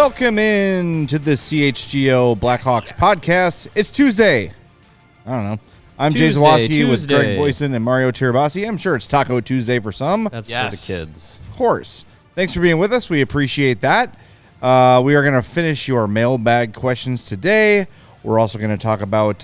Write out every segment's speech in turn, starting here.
Welcome in to the CHGO Blackhawks Podcast. It's Tuesday. I don't know. I'm Jay Zawaski with Greg Boysen and Mario Tirabassi. I'm sure it's Taco Tuesday for some. That's for the kids. Of course. Thanks for being with us. We appreciate that. We are going to finish your mailbag questions today. We're also going to talk about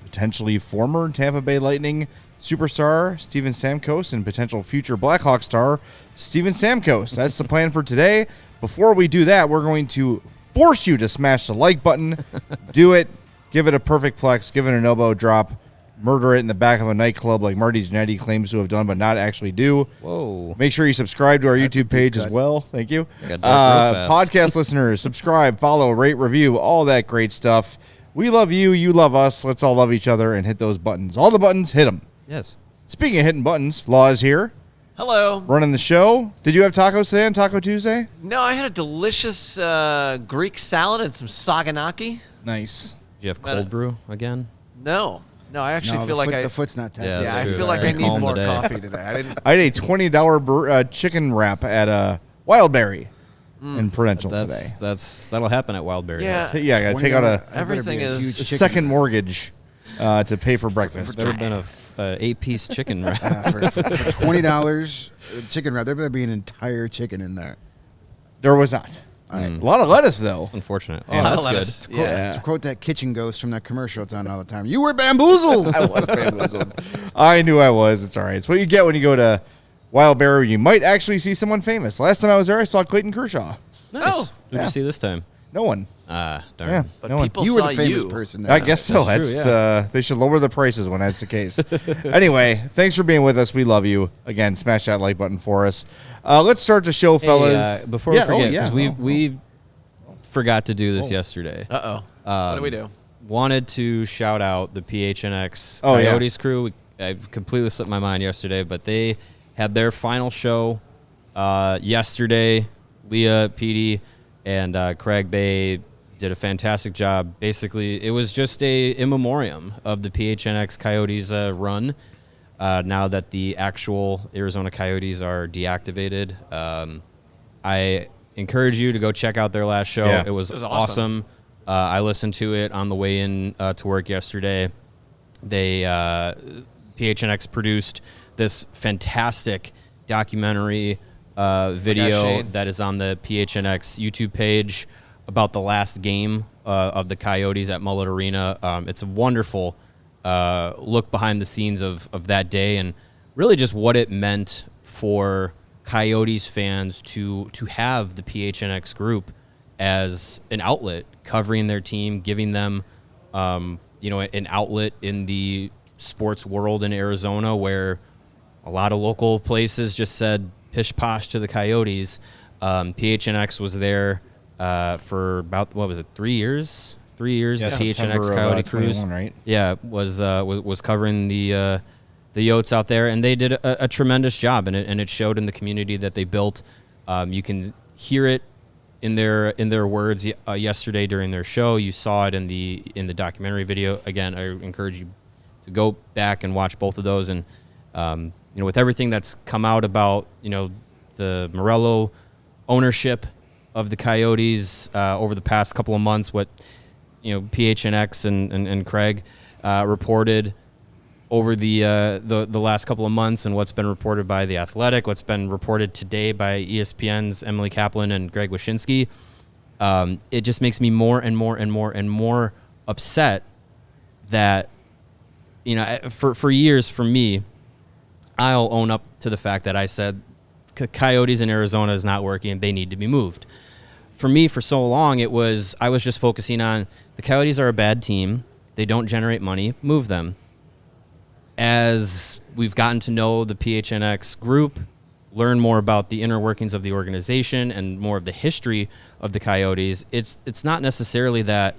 potentially former Tampa Bay Lightning superstar Steven Stamkos and potential future Blackhawks star Steven Stamkos. That's the plan for today. Before we do that, we're going to force you to smash the like button. Do it. Give it a perfect plex. Give it an elbow drop. Murder it in the back of a nightclub like Marty Jannetty claims to have done but not actually do. Whoa. Make sure you subscribe to our YouTube page as well. Thank you. Podcast listeners, subscribe, follow, rate, review, all that great stuff. We love you. You love us. Let's all love each other and hit those buttons. All the buttons, hit them. Yes. Speaking of hitting buttons, Law is here. Hello. Running the show. Did you have tacos today on Taco Tuesday? No, I had a delicious Greek salad and some saganaki. Nice. Did you have cold brew again? No, I actually feel like the foot's not tapped. Yeah, I true. feel like I need more today. coffee today. I had a $20 chicken wrap at Wildberry in Prudential today. That'll happen at Wildberry. Yeah. I got to take out Everything is a second mortgage to pay for breakfast. There would have been a 8-piece chicken wrap. for $20 chicken wrap. There better be an entire chicken in there. There was not. A lot of lettuce, though. Unfortunate. Yeah, That's lettuce. good. To quote that kitchen ghost from that commercial it's on all the time. You were bamboozled. I was bamboozled. I knew I was. It's all right. It's what you get when you go to Wildberry. You might actually see someone famous. Last time I was there, I saw Clayton Kershaw. Nice. Oh. Who'd you see this time? No one. Darn. Yeah, But no one. people You were saw the famous you. person there. I guess so. That's That's true, they should lower the prices when that's the case. Anyway, thanks for being with us. We love you. Again, smash that like button for us. Let's start the show, fellas. Hey, before we forget, because we forgot to do this yesterday. What do we do? Wanted to shout out the PHNX Oh, yeah. Coyotes crew. I completely slipped my mind yesterday, but they had their final show yesterday. Leah, Petey, and Craig, they did a fantastic job. Basically, it was just a in memoriam of the PHNX Coyotes run. Now that the actual Arizona Coyotes are deactivated, I encourage you to go check out their last show. Yeah. It was awesome. I listened to it on the way in to work yesterday. They PHNX produced this fantastic documentary video that is on the PHNX YouTube page about the last game of the Coyotes at Mullet Arena. It's a wonderful look behind the scenes of that day and really just what it meant for Coyotes fans to have the PHNX group as an outlet covering their team, giving them an outlet in the sports world in Arizona where a lot of local places just said pish posh to the Coyotes. PHNX was there for about 3 years? 3 years. Yeah, the PHNX September Coyote of, Cruise, 21, right? Yeah, was covering the Yotes out there, and they did a tremendous job, and it showed in the community that they built. You can hear it in their words yesterday during their show. You saw it in the documentary video. Again, I encourage you to go back and watch both of those. And with everything that's come out about the Morello ownership of the Coyotes over the past couple of months, what PHNX and Craig reported over the last couple of months, and what's been reported by The Athletic, what's been reported today by ESPN's Emily Kaplan and Greg Wyshynski, it just makes me more and more and more and more upset that, for years, for me, I'll own up to the fact that I said Coyotes in Arizona is not working, they need to be moved. For me, for so long, I was just focusing on the Coyotes are a bad team, they don't generate money, move them. As we've gotten to know the PHNX group, learn more about the inner workings of the organization and more of the history of the Coyotes, it's not necessarily that,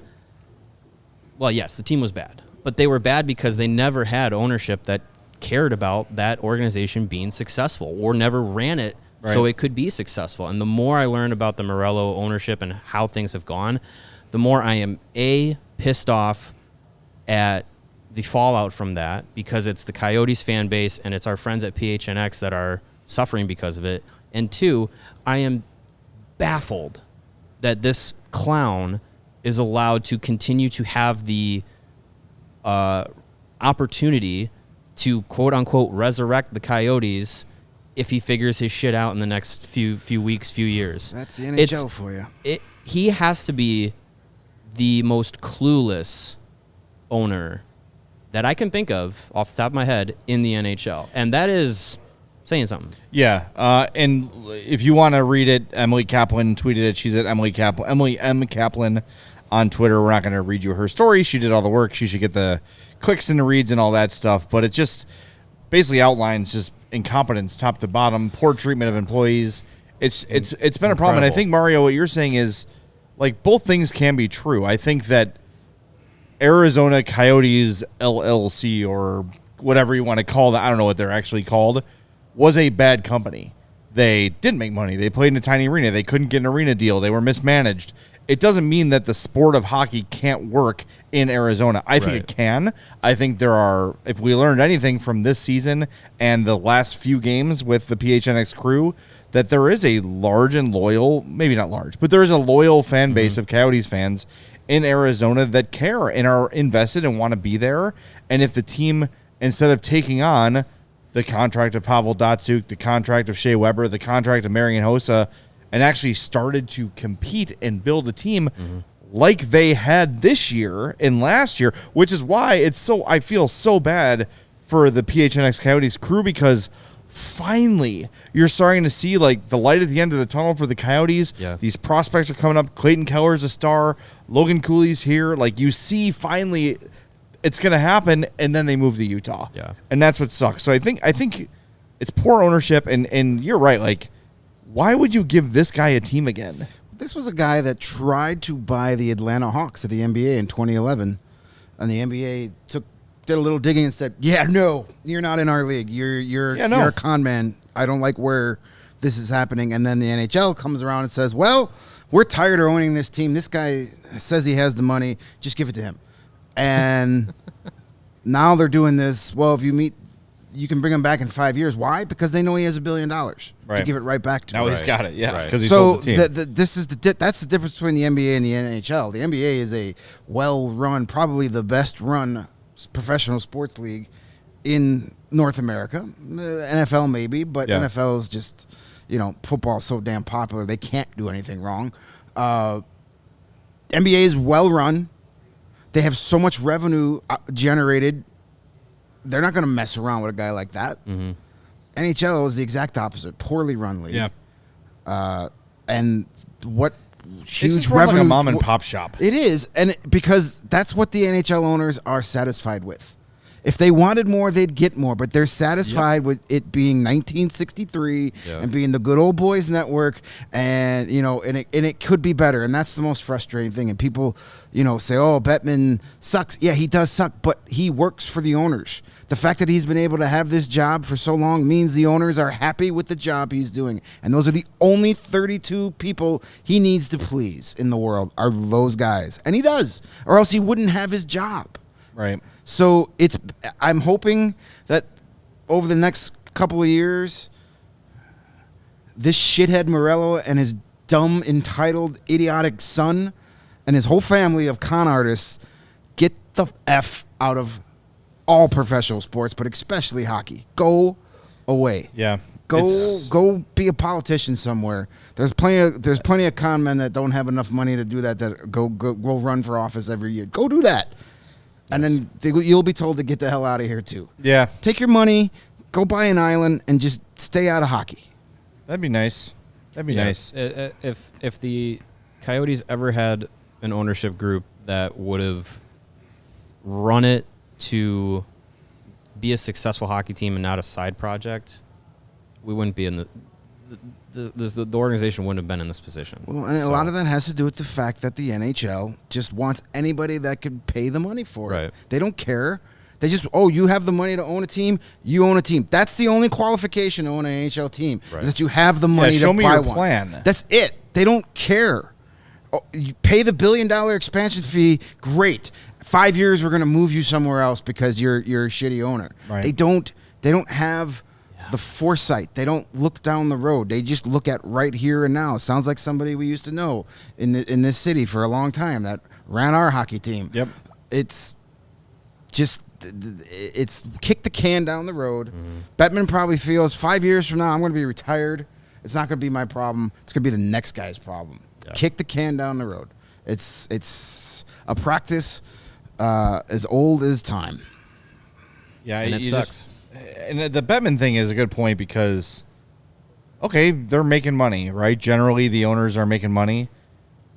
well, yes, the team was bad, but they were bad because they never had ownership that cared about that organization being successful or never ran it so it could be successful. And the more I learn about the Morello ownership and how things have gone, the more I am, pissed off at the fallout from that, because it's the Coyotes fan base and it's our friends at PHNX that are suffering because of it. And two, I am baffled that this clown is allowed to continue to have the opportunity to quote unquote resurrect the Coyotes if he figures his shit out in the next few weeks, few years. That's the NHL for you. He has to be the most clueless owner that I can think of off the top of my head in the NHL. And that is saying something. Yeah. And if you want to read it, Emily Kaplan tweeted it. She's at Emily M. Kaplan on Twitter. We're not going to read you her story. She did all the work. She should get the clicks and the reads and all that stuff. But it just basically outlines just incompetence top to bottom, poor treatment of employees. It's been a problem. And I think, Mario, what you're saying is, like, both things can be true. I think that Arizona Coyotes LLC, or whatever you want to call that, I don't know what they're actually called, was a bad company. They didn't make money. They played in a tiny arena. They couldn't get an arena deal. They were mismanaged. It doesn't mean that the sport of hockey can't work in Arizona. I think it can. I think there are, if we learned anything from this season and the last few games with the PHNX crew, that there is a large and loyal, maybe not large, but there is a loyal fan base of Coyotes fans in Arizona that care and are invested and want to be there. And if the team, instead of taking on the contract of Pavel Datsyuk, the contract of Shea Weber, the contract of Marian Hossa, and actually started to compete and build a team like they had this year and last year, which is why I feel so bad for the PHNX Coyotes crew, because finally you're starting to see like the light at the end of the tunnel for the Coyotes. Yeah. These prospects are coming up. Clayton Keller's a star. Logan Cooley's here. Like, you see finally it's going to happen, and then they move to Utah. Yeah. And that's what sucks. So I think it's poor ownership, and you're right. Like, why would you give this guy a team again? This was a guy that tried to buy the Atlanta Hawks of the NBA in 2011, and the NBA did a little digging and said, "Yeah, no, you're not in our league. You're a con man. I don't like where this is happening." And then the NHL comes around and says, "Well, we're tired of owning this team. This guy says he has the money. Just give it to him." And now they're doing this. Well, if you can bring him back in 5 years. Why? Because they know he has $1 billion to give it right back to him. Now he's got it, yeah. Because he so sold the team. That's the difference between the NBA and the NHL. The NBA is a well-run, probably the best-run professional sports league in North America. NFL maybe, but NFL is just, football is so damn popular they can't do anything wrong. NBA is well-run. They have so much revenue generated. They're not going to mess around with a guy like that. Mm-hmm. NHL is the exact opposite. Poorly run league. Yeah. And what huge revenue. Like a mom and pop shop. It is. And because that's what the NHL owners are satisfied with. If they wanted more, they'd get more. But they're satisfied with it being 1963 and being the good old boys network. And, and it could be better. And that's the most frustrating thing. And people, say, "Oh, Bettman sucks." Yeah, he does suck. But he works for the owners. The fact that he's been able to have this job for so long means the owners are happy with the job he's doing. And those are the only 32 people he needs to please in the world are those guys. And he does. Or else he wouldn't have his job. Right. So I'm hoping that over the next couple of years, this shithead Morello and his dumb, entitled, idiotic son and his whole family of con artists get the F out of all professional sports, but especially hockey. Go away. Yeah. Go be a politician somewhere. There's plenty of con men that don't have enough money to do that go run for office every year. Go do that. And then you'll be told to get the hell out of here too. Yeah. Take your money, go buy an island, and just stay out of hockey. That'd be nice. Nice. If the Coyotes ever had an ownership group that would have run it to be a successful hockey team and not a side project, we wouldn't be in the organization wouldn't have been in this position. Well, and a lot of that has to do with the fact that the NHL just wants anybody that can pay the money for it. They don't care. They just, you have the money to own a team, you own a team. That's the only qualification to own an NHL team, is that you have the money to buy one. Show me your plan. That's it. They don't care. You pay the $1 billion expansion fee, great. 5 years, we're going to move you somewhere else because you're a shitty owner. Right. They don't have the foresight. They don't look down the road. They just look at right here and now. Sounds like somebody we used to know in this city for a long time that ran our hockey team. Yep. It's just it's kick the can down the road. Bettman probably feels 5 years from now I'm going to be retired. It's not going to be my problem. It's going to be the next guy's problem. Yeah. Kick the can down the road. It's a practice as old as time. Yeah, And it sucks. And the Bettman thing is a good point because, okay, they're making money, right? Generally, the owners are making money.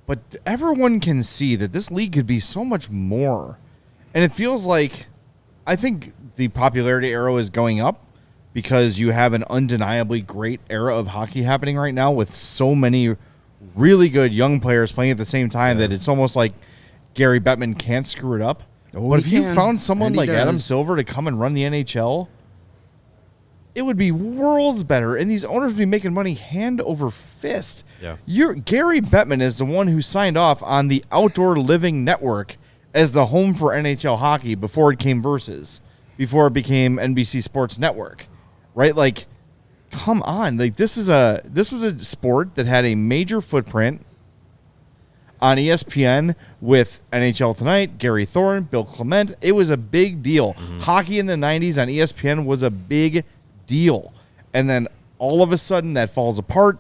But everyone can see that this league could be so much more. And it feels like, I think the popularity arrow is going up because you have an undeniably great era of hockey happening right now with so many really good young players playing at the same time that it's almost like Gary Bettman can't screw it up. Oh, but if you can. found someone And he like Adam does. Silver to come and run the NHL, it would be worlds better, and these owners would be making money hand over fist. Yeah. Gary Bettman is the one who signed off on the Outdoor Living Network as the home for NHL hockey before it came Versus, before it became NBC Sports Network, right? Like, come on, like this was a sport that had a major footprint on ESPN with NHL Tonight, Gary Thorne, Bill Clement. It was a big deal. Hockey in the 90s on ESPN was a big deal. And then all of a sudden that falls apart.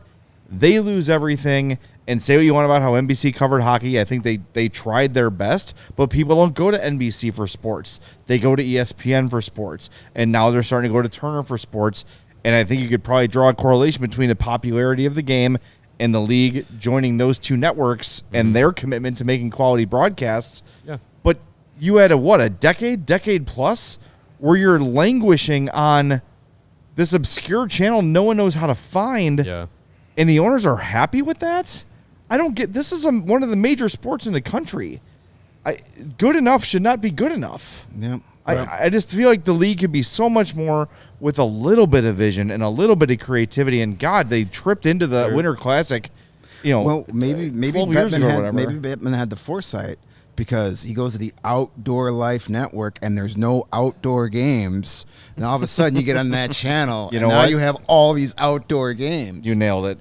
They lose everything. And say what you want about how NBC covered hockey. I think they tried their best, but people don't go to NBC for sports. They go to ESPN for sports. And now they're starting to go to Turner for sports. And I think you could probably draw a correlation between the popularity of the game and the league joining those two networks and their commitment to making quality broadcasts. Yeah. But you had a decade plus, where you're languishing on this obscure channel no one knows how to find, and the owners are happy with that? I don't get. This is one of the major sports in the country. Good enough should not be good enough. Yep. I just feel like the league could be so much more with a little bit of vision and a little bit of creativity. And God, they tripped into the Winter Classic. Well, maybe 12 years ago or whatever. Bettman had the foresight because he goes to the Outdoor Life Network and there's no outdoor games. And all of a sudden you get on that channel. You and know now what? you have all these outdoor games. You nailed it.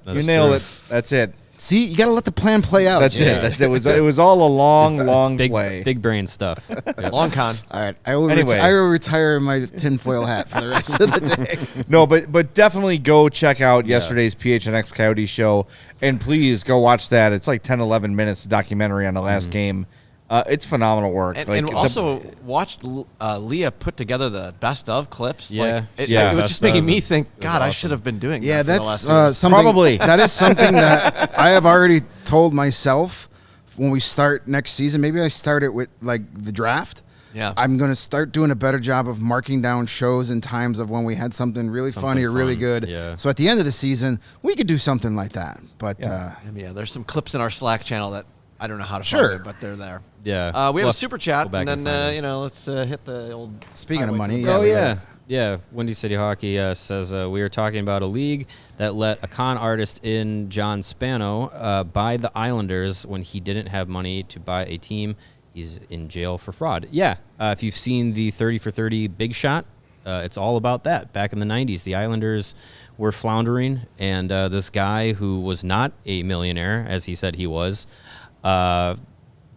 You nailed it. That's it. See, you got to let the plan play out. That's Jay. it. That's it. It was all a long Big, play. big brain stuff. Yeah. Long con. All right, I will Anyway. I will retire my tinfoil hat for the rest of the day. No, but definitely go check out yesterday's PHNX Coyote show, and please go watch that. It's like 10, 11 minutes documentary on the last game. It's phenomenal work. And also watched Leah put together the best of clips. Yeah. It Yeah. was Best just making of me is- think, is God, I awesome. should have been doing Yeah, that. for the that's last year. something. Probably. That is something that I have already told myself when we start next season. Maybe I start it with like the draft. Yeah. I'm going to start doing a better job of marking down shows and times of when we had something really Something funny or really fun, good. yeah. So at the end of the season, we could do something like that. But Yeah, there's some clips in our Slack channel that I don't know how to Sure. find it, but they're there. Yeah. We have Well, a super chat, go back and and then find it. let's hit the old. Speaking of highway money, to- yeah, Oh, we yeah. gotta- Yeah. Windy City Hockey says we are talking about a league that let a con artist in John Spano buy the Islanders when he didn't have money to buy a team. He's in jail for fraud. Yeah. If you've seen the 30 for 30 Big Shot, it's all about that. Back in the 90s, the Islanders were floundering, and this guy who was not a millionaire, as he said he was,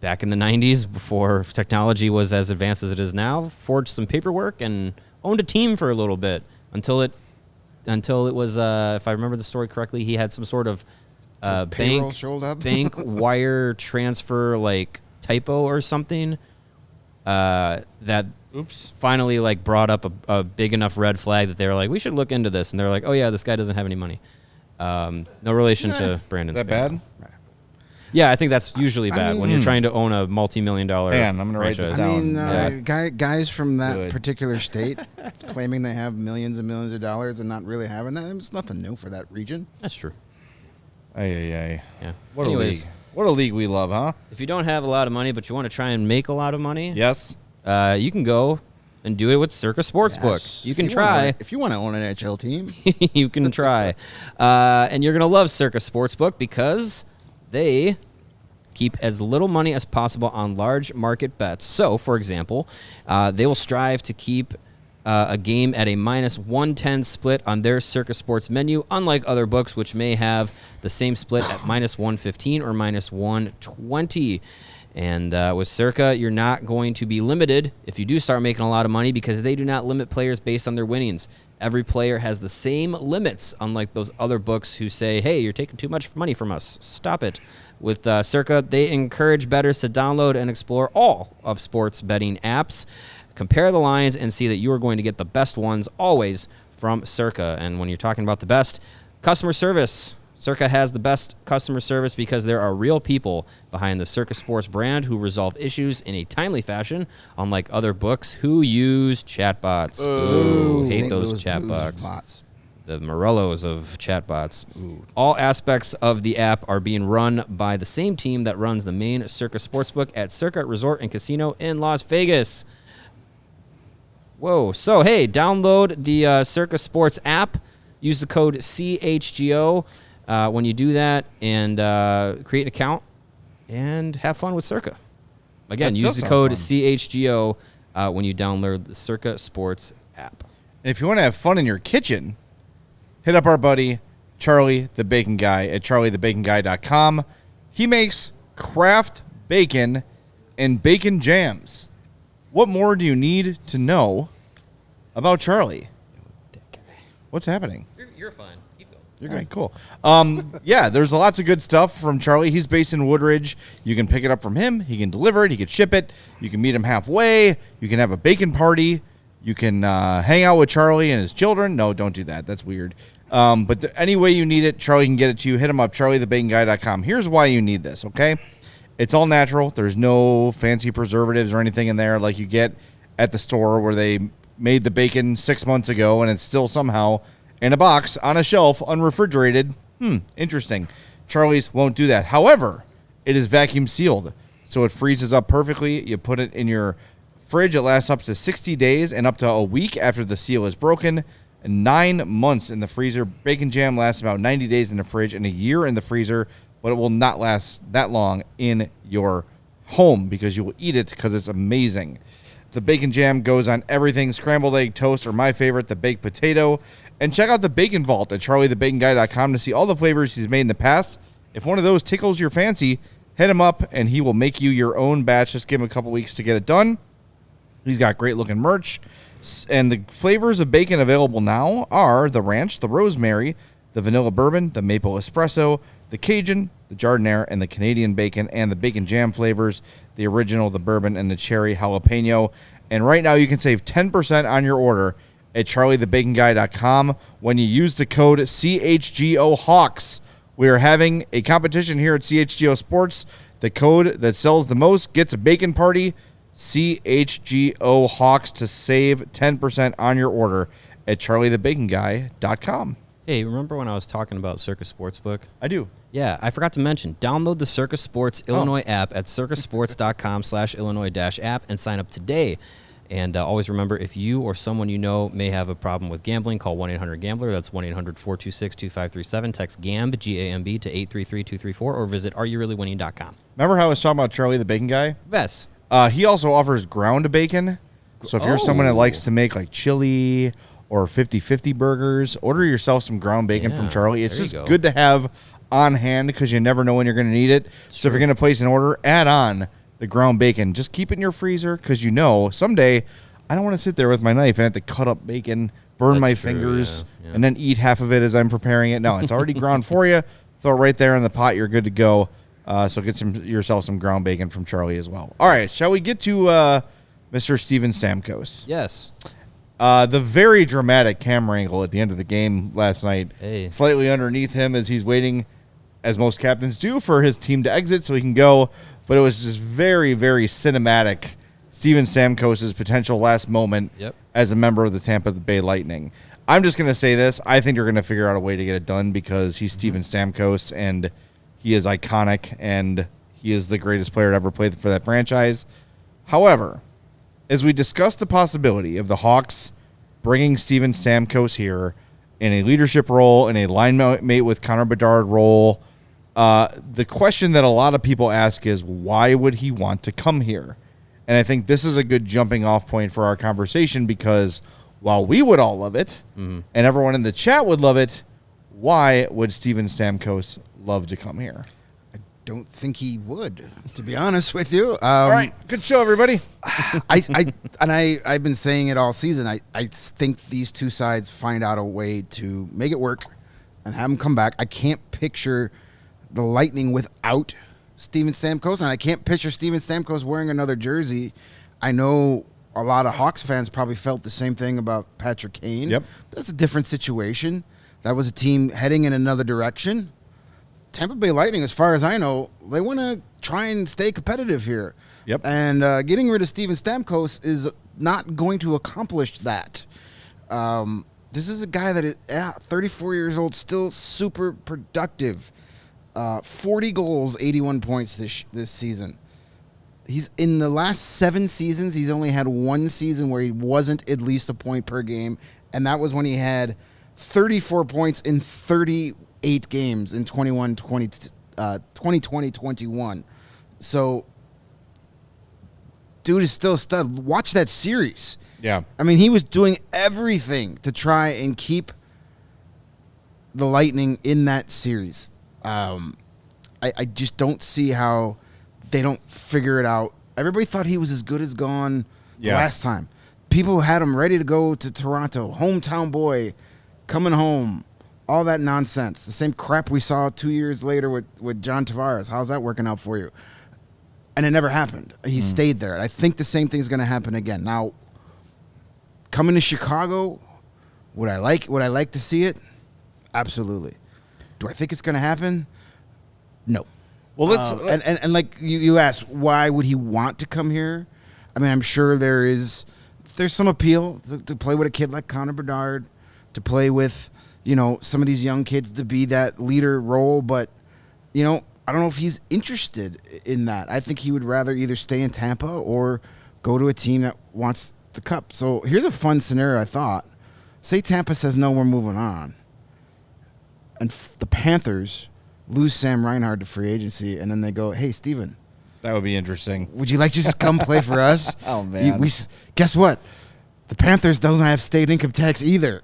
back in the 90s, before technology was as advanced as it is now, forged some paperwork and owned a team for a little bit until it was, if I remember the story correctly, he had some sort of payroll showed up? bank wire transfer like typo or something that finally like brought up a big enough red flag that they were like, we should look into this. And they're like, oh yeah, this guy doesn't have any money. No relation to Brandon Is that Spano. bad? Yeah, I think that's usually bad when you're mean- trying to own a multi-million-dollar Man, I'm gonna write this franchise. down. I mean, guys from that Good. particular state claiming they have millions and millions of dollars and not really having that, it's nothing new for that region. That's true. Ay. Yeah. What Anyways, a league. What a league we love, huh? if you don't have a lot of money but you want to try and make a lot of money, Yes. you can go and do it with Circa Sportsbook. Yes. You can If try. if you want to own an NHL team, You can try. And you're going to love Circa Sportsbook because they keep as little money as possible on large market bets. So, for example, they will strive to keep a game at a -110 split on their Circa Sports menu, unlike other books which may have the same split at -115 or -120. And with Circa, you're not going to be limited if you do start making a lot of money, because they do not limit players based on their winnings. Every player has the same limits, unlike those other books who say, hey, you're taking too much money from us. Stop it. With Circa, they encourage bettors to download and explore all of sports betting apps, compare the lines, and see that you are going to get the best ones always from Circa. And when you're talking about the best, customer service, Circa has the best customer service because there are real people behind the Circa Sports brand who resolve issues in a timely fashion, unlike other books who use chatbots. Ooh, hate those chatbots. The Morellos of chatbots. Ooh. All aspects of the app are being run by the same team that runs the main Circa Sportsbook at Circa Resort and Casino in Las Vegas. Whoa. So, hey, download the Circa Sports app. Use the code CHGO when you do that, and create an account and have fun with Circa. Again, use the code CHGO when you download the Circa Sports app. And if you want to have fun in your kitchen, hit up our buddy Charlie the Bacon Guy at charliethebaconguy.com. He makes craft bacon and bacon jams. What more do you need to know about Charlie? What's happening? You're fine. Keep going. You're good. Cool. Yeah, there's lots of good stuff from Charlie. He's based in Woodridge. You can pick it up from him. He can deliver it. He can ship it. You can meet him halfway. You can have a bacon party. You can hang out with Charlie and his children. No, don't do that. That's weird. But any way you need it, Charlie can get it to you. Hit him up, charliethebaconguy.com. Here's why you need this, okay? It's all natural. There's no fancy preservatives or anything in there like you get at the store where they made the bacon 6 months ago and it's still somehow in a box on a shelf, unrefrigerated. Interesting. Charlie's won't do that. However, it is vacuum sealed, so it freezes up perfectly. You put it in your fridge. It lasts up to 60 days and up to a week after the seal is broken. 9 months in the freezer. Bacon jam lasts about 90 days in the fridge and a year in the freezer, but it will not last that long in your home because you will eat it because it's amazing. The bacon jam goes on everything. Scrambled egg toast, or my favorite, the baked potato. And check out the Bacon Vault at charliethebaconguy.com to see all the flavors he's made in the past. If one of those tickles your fancy, hit him up and he will make you your own batch. Just give him a couple weeks to get it done. He's got great looking merch. And the flavors of bacon available now are the ranch, the rosemary, the vanilla bourbon, the maple espresso, the Cajun, the Jardiniere, and the Canadian bacon, and the bacon jam flavors, the original, the bourbon, and the cherry jalapeno. And right now you can save 10% on your order at charliethebaconguy.com when you use the code CHGO Hawks. We are having a competition here at CHGO Sports. The code that sells the most gets a bacon party. CHGO Hawks to save 10% on your order at charliethebaconguy.com. Hey, remember when I was talking about Circa Sportsbook? I do. Yeah, I forgot to mention, download the Circa Sports Illinois app at circasports.com/Illinois-app and sign up today. And always remember, if you or someone you know may have a problem with gambling, call 1-800-GAMBLER. That's 1-800-426-2537. Text GAMB, G-A-M-B, to 833-234, or visit areyoureallywinning.com. Remember how I was talking about Charlie the Bacon Guy? Yes. He also offers ground bacon. So if you're someone that likes to make like chili or 50-50 burgers, order yourself some ground bacon from Charlie. It's just good to have on hand because you never know when you're going to need it. So if you're going to place an order, add on the ground bacon. Just keep it in your freezer because you know someday I don't want to sit there with my knife and have to cut up bacon, burn my fingers, and then eat half of it as I'm preparing it. No, it's already ground for you. Throw it right there in the pot. You're good to go. So get yourself some ground bacon from Charlie as well. All right, shall we get to Mr. Steven Stamkos? Yes. The very dramatic camera angle at the end of the game last night, Hey. slightly underneath him as he's waiting, as most captains do, for his team to exit so he can go. But it was just very, very cinematic. Steven Stamkos' potential last moment as a member of the Tampa Bay Lightning. I'm just going to say this. I think they're going to figure out a way to get it done because he's Steven Stamkos, and he is iconic, and he is the greatest player to ever play for that franchise. However, as we discuss the possibility of the Hawks bringing Steven Stamkos here in a leadership role, in a line mate with Connor Bedard role, the question that a lot of people ask is, why would he want to come here? And I think this is a good jumping off point for our conversation because while we would all love it, and everyone in the chat would love it, why would Steven Stamkos love to come here? Don't think he would, to be honest with you. All right, good show, everybody. I've been saying it all season. I think these two sides find out a way to make it work and have him come back. I can't picture the Lightning without Steven Stamkos, and I can't picture Steven Stamkos wearing another jersey. I know a lot of Hawks fans probably felt the same thing about Patrick Kane. Yep. That's a different situation. That was a team heading in another direction. Tampa Bay Lightning, as far as I know, they want to try and stay competitive here. Yep. And getting rid of Steven Stamkos is not going to accomplish that. This is a guy that is 34 years old, still super productive. 40 goals, 81 points this season. He's in the last 7 seasons, he's only had one season where he wasn't at least a point per game, and that was when he had 34 points in 38 games in 2020-21. So, dude is still a stud. Watch that series. Yeah. I mean, he was doing everything to try and keep the Lightning in that series. I just don't see how they don't figure it out. Everybody thought he was as good as gone the last time. People had him ready to go to Toronto. Hometown boy, coming home. All that nonsense. The same crap we saw 2 years later with John Tavares. How's that working out for you? And it never happened. He stayed there. And I think the same thing's going to happen again. Now, coming to Chicago, would I like to see it? Absolutely. Do I think it's going to happen? No. Well, let's and like you asked, why would he want to come here? I mean, I'm sure there's some appeal to play with a kid like Connor Bedard, to play with, some of these young kids, to be that leader role, but I don't know if he's interested in that. I think he would rather either stay in Tampa or go to a team that wants the cup. So here's a fun scenario I thought. Say Tampa says, no, we're moving on. And the Panthers lose Sam Reinhart to free agency, and then they go, hey, Steven. That would be interesting. Would you like to just come play for us? Oh, man. Guess what? The Panthers don't have state income tax either.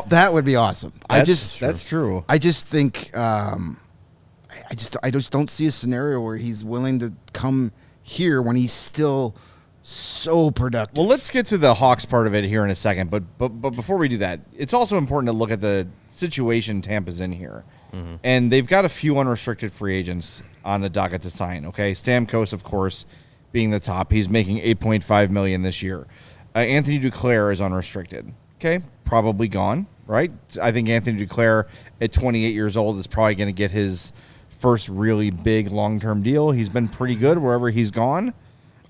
That would be awesome. That's true. I just think I just don't see a scenario where he's willing to come here when he's still so productive. Well, let's get to the Hawks part of it here in a second. But before we do that, it's also important to look at the situation Tampa's in here. Mm-hmm. And they've got a few unrestricted free agents on the docket to sign. Okay, Stamkos, of course, being the top. He's making $8.5 million this year. Anthony Duclair is unrestricted. Okay, probably gone, right? I think Anthony Duclair at 28 years old is probably going to get his first really big long-term deal. He's been pretty good wherever he's gone.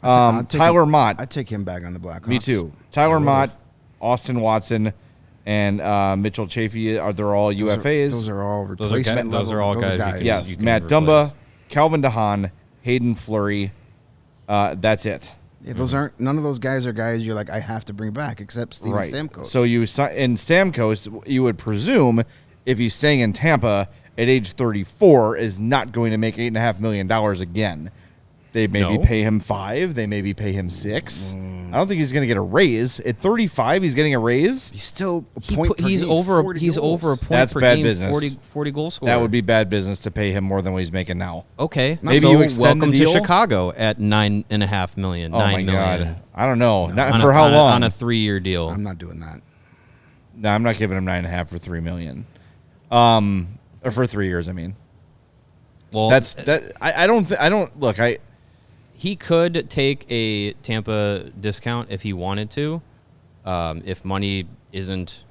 Tyler Mott. I'd take him back on the Blackhawks. Me too. Tyler Mott, Austin Watson, and Mitchell Chaffee, they're all UFAs. Those are all replacement Those are all guys. Yes, Matt Dumba, Calvin DeHaan, Hayden Fleury. That's it. Yeah, none of those guys are guys you're like, I have to bring back, except Steven Stamkos. So in Stamkos, you would presume if he's staying in Tampa at age 34 is not going to make $8.5 million again. They maybe pay him $5 million. They maybe pay him $6 million. I don't think he's going to get a raise. At 35, he's getting a raise. He's still a point per he's game, over 40 he's goals. over a point That's per bad game, business. 40 goal scorer. That would be bad business to pay him more than what he's making now. Okay. Maybe so you extend welcome the deal? to Chicago at $9.5 million. Oh, my $9 million. God. I don't know. Not On for a, how on a- long? On a 3-year deal. I'm not doing that. No, I'm not giving him $9.5 million for $3 million. Or for 3 years, I mean. Well, I don't look. He could take a Tampa discount if he wanted to. If money isn't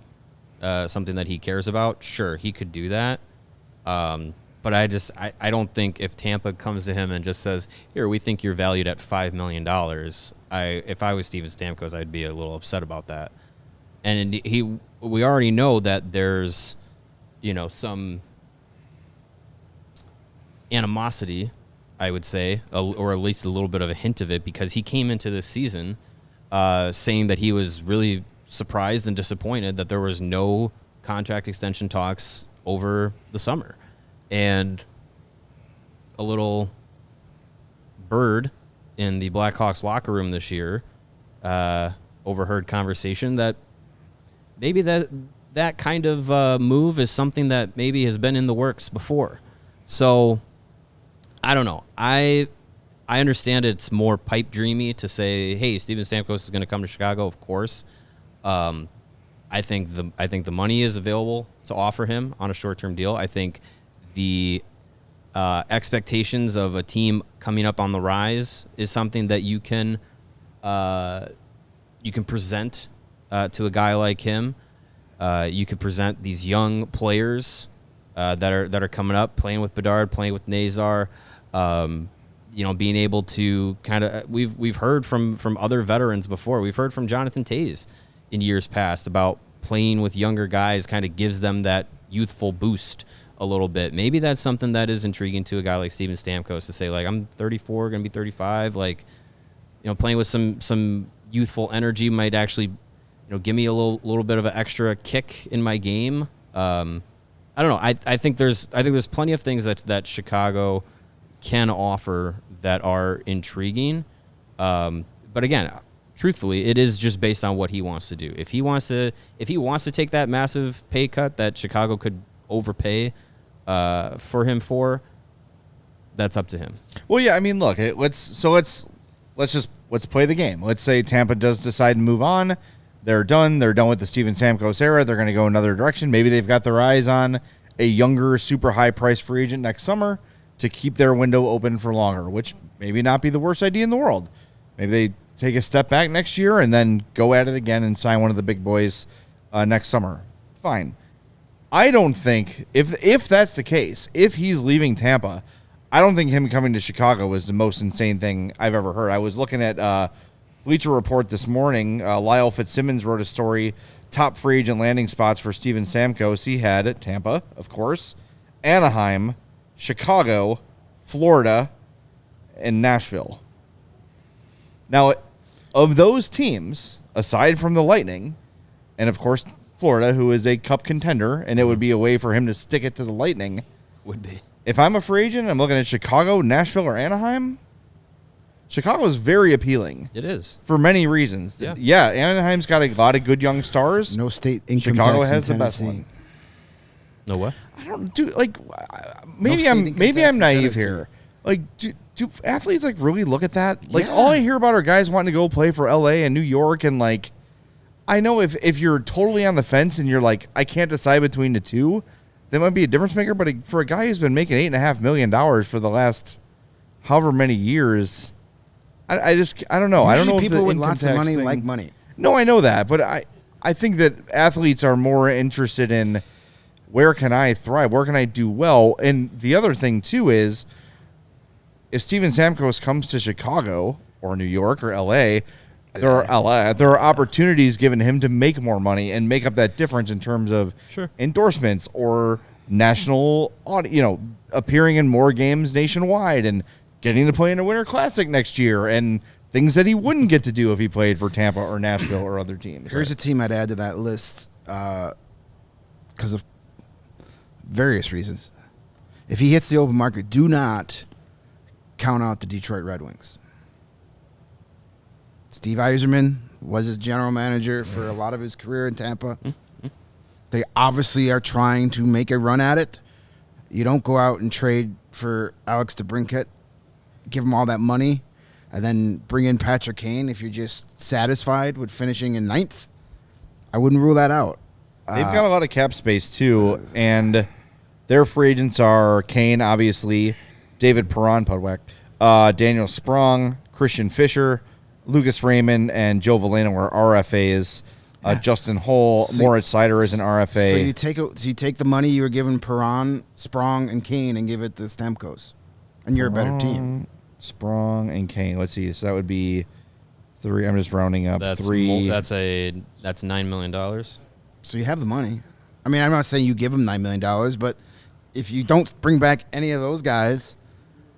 something that he cares about, sure, he could do that. But I don't think if Tampa comes to him and just says, here, we think you're valued at $5 million, if I was Steven Stamkos, I'd be a little upset about that. And we already know that there's, some animosity, I would say, or at least a little bit of a hint of it, because he came into this season saying that he was really surprised and disappointed that there was no contract extension talks over the summer. And a little bird in the Blackhawks locker room this year overheard conversation that maybe that kind of move is something that maybe has been in the works before. So I don't know. I understand it's more pipe dreamy to say, hey, Steven Stamkos is going to come to Chicago. Of course. I think the money is available to offer him on a short-term deal. I think the expectations of a team coming up on the rise is something that you can present to a guy like him. You could present these young players that are coming up, playing with Bedard, playing with Nazar. Being able to kind of we've heard from other veterans before. We've heard from Jonathan Toews in years past about playing with younger guys kind of gives them that youthful boost a little bit. Maybe that's something that is intriguing to a guy like Steven Stamkos to say, like, I'm 34, going to be 35. Like, playing with some youthful energy might actually, give me a little bit of an extra kick in my game. I don't know. I think there's plenty of things that Chicago can offer that are intriguing. But again, truthfully, it is just based on what he wants to do. If he wants to take that massive pay cut that Chicago could overpay for him that's up to him. Well, yeah, I mean, look, let's play the game. Let's say Tampa does decide to move on. They're done. They're done with the Steven Stamkos era. They're going to go another direction. Maybe they've got their eyes on a younger, super high-priced free agent next summer to keep their window open for longer, which maybe not be the worst idea in the world. Maybe they take a step back next year and then go at it again and sign one of the big boys next summer. Fine. I don't think, if that's the case, if he's leaving Tampa, I don't think him coming to Chicago is the most insane thing I've ever heard. I was looking at Bleacher Report this morning. Lyle Fitzsimmons wrote a story, top free agent landing spots for Steven Stamkos. He had Tampa, of course, Anaheim, Chicago, Florida, and Nashville. Now, of those teams, aside from the Lightning, and of course Florida, who is a cup contender, and it would be a way for him to stick it to the Lightning. Would be. If I'm a free agent, I'm looking at Chicago, Nashville, or Anaheim. Chicago is very appealing. It is. For many reasons. Yeah, Anaheim's got a lot of good young stars. No state income Chicago tax has in the best Tennessee. one. No what? I don't do like. Maybe state I'm income tax in naive Tennessee. here. Like, do athletes like really look at that? Like, Yeah. all I hear about are guys wanting to go play for LA and New York, and like, I know if you're totally on the fence and you're like, I can't decide between the two, that might be a difference maker. But for a guy who's been making $8.5 million for the last however many years, I don't know. I don't know Usually if people the with income lots of tax money thing- like money. No, I know that, but I think that athletes are more interested in where can I thrive, where can I do well, and the other thing too is if Steven Stamkos comes to Chicago or New York or LA, there are opportunities given him to make more money and make up that difference in terms of endorsements or national, appearing in more games nationwide and getting to play in a Winter Classic next year and things that he wouldn't get to do if he played for Tampa or Nashville or other teams. Here's a team I'd add to that list because of various reasons. If he hits the open market, do not count out the Detroit Red Wings. Steve Yzerman was his general manager for a lot of his career in Tampa. They obviously are trying to make a run at it. You don't go out and trade for Alex DeBrincat, give him all that money, and then bring in Patrick Kane if you're just satisfied with finishing in 9th. I wouldn't rule that out. They've got a lot of cap space, too, and their free agents are Kane, obviously, David Perron, Pudwack, Daniel Sprong, Christian Fisher, Lucas Raymond, and Joe Veleno are RFAs. Justin Hull, Moritz Seider is an RFA. So you take the money you were giving Perron, Sprong, and Kane and give it to Stamkos, and you're a better team. Sprong and Kane. Let's see. So that would be 3. I'm just rounding up. That's 3. That's $9 million. So you have the money. I mean, I'm not saying you give him $9 million, but if you don't bring back any of those guys,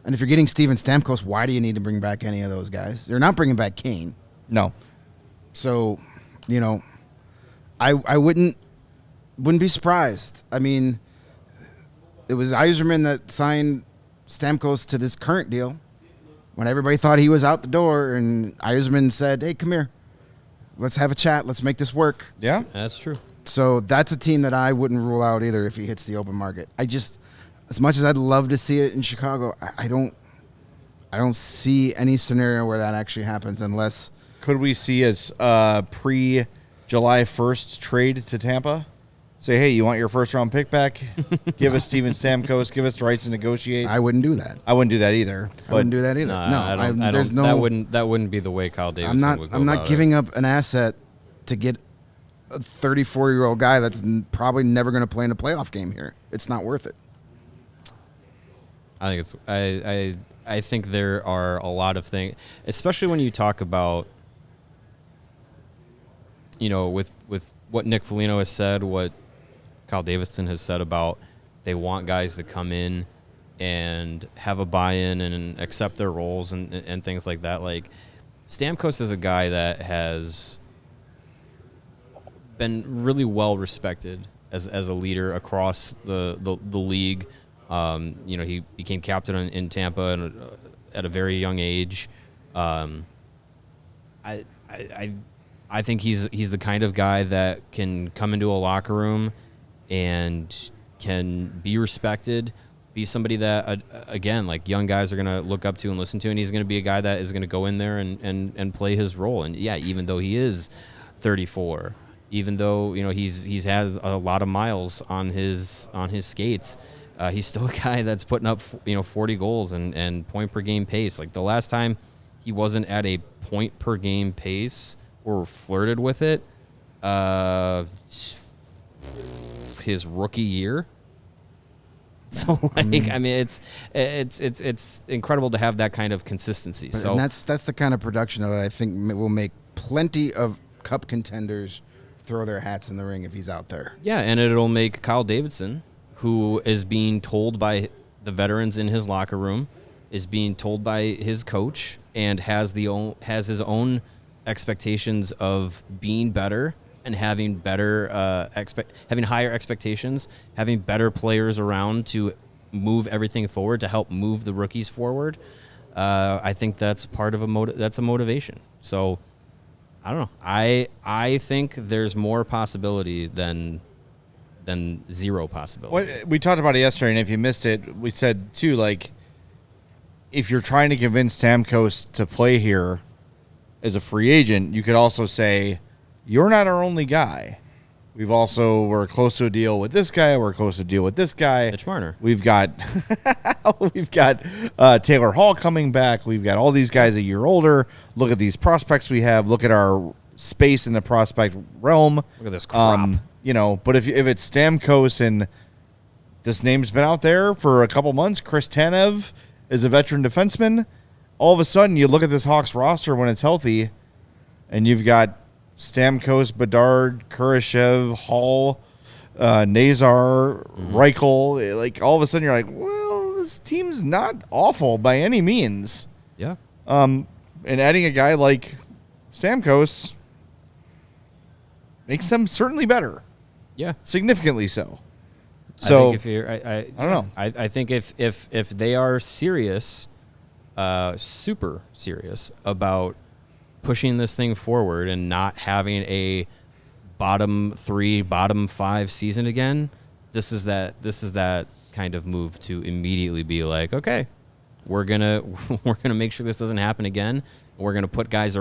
and if you're getting Steven Stamkos, why do you need to bring back any of those guys? They're not bringing back Kane. No. So, I wouldn't be surprised. I mean, it was Yzerman that signed Stamkos to this current deal when everybody thought he was out the door, and Yzerman said, hey, come here. let's have a chat. Let's make this work. Yeah. That's true. So that's a team that I wouldn't rule out either if he hits the open market. I just, as much as I'd love to see it in Chicago, I don't see any scenario where that actually happens unless. Could we see a pre-July 1st trade to Tampa? Say, hey, you want your first-round pick back? Give us Steven Stamkos. Give us the rights to negotiate. I wouldn't do that. I wouldn't do that either. I wouldn't do that either. There's no. That wouldn't be the way Kyle Davidson would go. I'm not about giving it. up an asset to get a 34-year-old guy that's probably never going to play in a playoff game here. It's not worth it. I think it's. I think there are a lot of things, especially when you talk about, with what Nick Foligno has said, what Kyle Davidson has said about they want guys to come in and have a buy-in and accept their roles and things like that. Like, Stamkos is a guy that has been really well respected as a leader across the league. He became captain in Tampa at a very young age. I think he's the kind of guy that can come into a locker room and can be respected, be somebody that, again, like young guys are going to look up to and listen to, and he's going to be a guy that is going to go in there and play his role. And, yeah, even though he is 34, even though, he's has a lot of miles on his skates, he's still a guy that's putting up, 40 goals and point per game pace. Like, the last time he wasn't at a point per game pace or flirted with it, his rookie year. So, it's incredible to have that kind of consistency. And that's the kind of production that I think will make plenty of cup contenders throw their hats in the ring if he's out there. Yeah, and it'll make Kyle Davidson, who is being told by the veterans in his locker room, is being told by his coach, and has his own expectations of being better and having better having higher expectations, having better players around to move everything forward, to help move the rookies forward. I think that's part of that's a motivation. So I don't know. I think there's more possibility than zero possibility. Well, we talked about it yesterday, and if you missed it, we said too, like, if you're trying to convince Stamkos to play here as a free agent, you could also say, you're not our only guy. We're close to a deal with this guy. We're close to a deal with this guy. Mitch Marner. We've got Taylor Hall coming back. We've got all these guys a year older. Look at these prospects we have. Look at our space in the prospect realm. Look at this crop. But if it's Stamkos and this name's been out there for a couple months, Chris Tanev is a veteran defenseman. All of a sudden, you look at this Hawks roster when it's healthy, and you've got Stamkos, Bedard, Kurashev, Hall, Nazar, Reichel. Like, all of a sudden, you're like, well, this team's not awful by any means. Yeah. And adding a guy like Stamkos makes them certainly better. Yeah. Significantly so. So I think if you're, I don't know. I think if they are serious, super serious about pushing this thing forward and not having a bottom 3, bottom 5 season again, this is that kind of move to immediately be like, okay, we're gonna make sure this doesn't happen again. We're gonna put players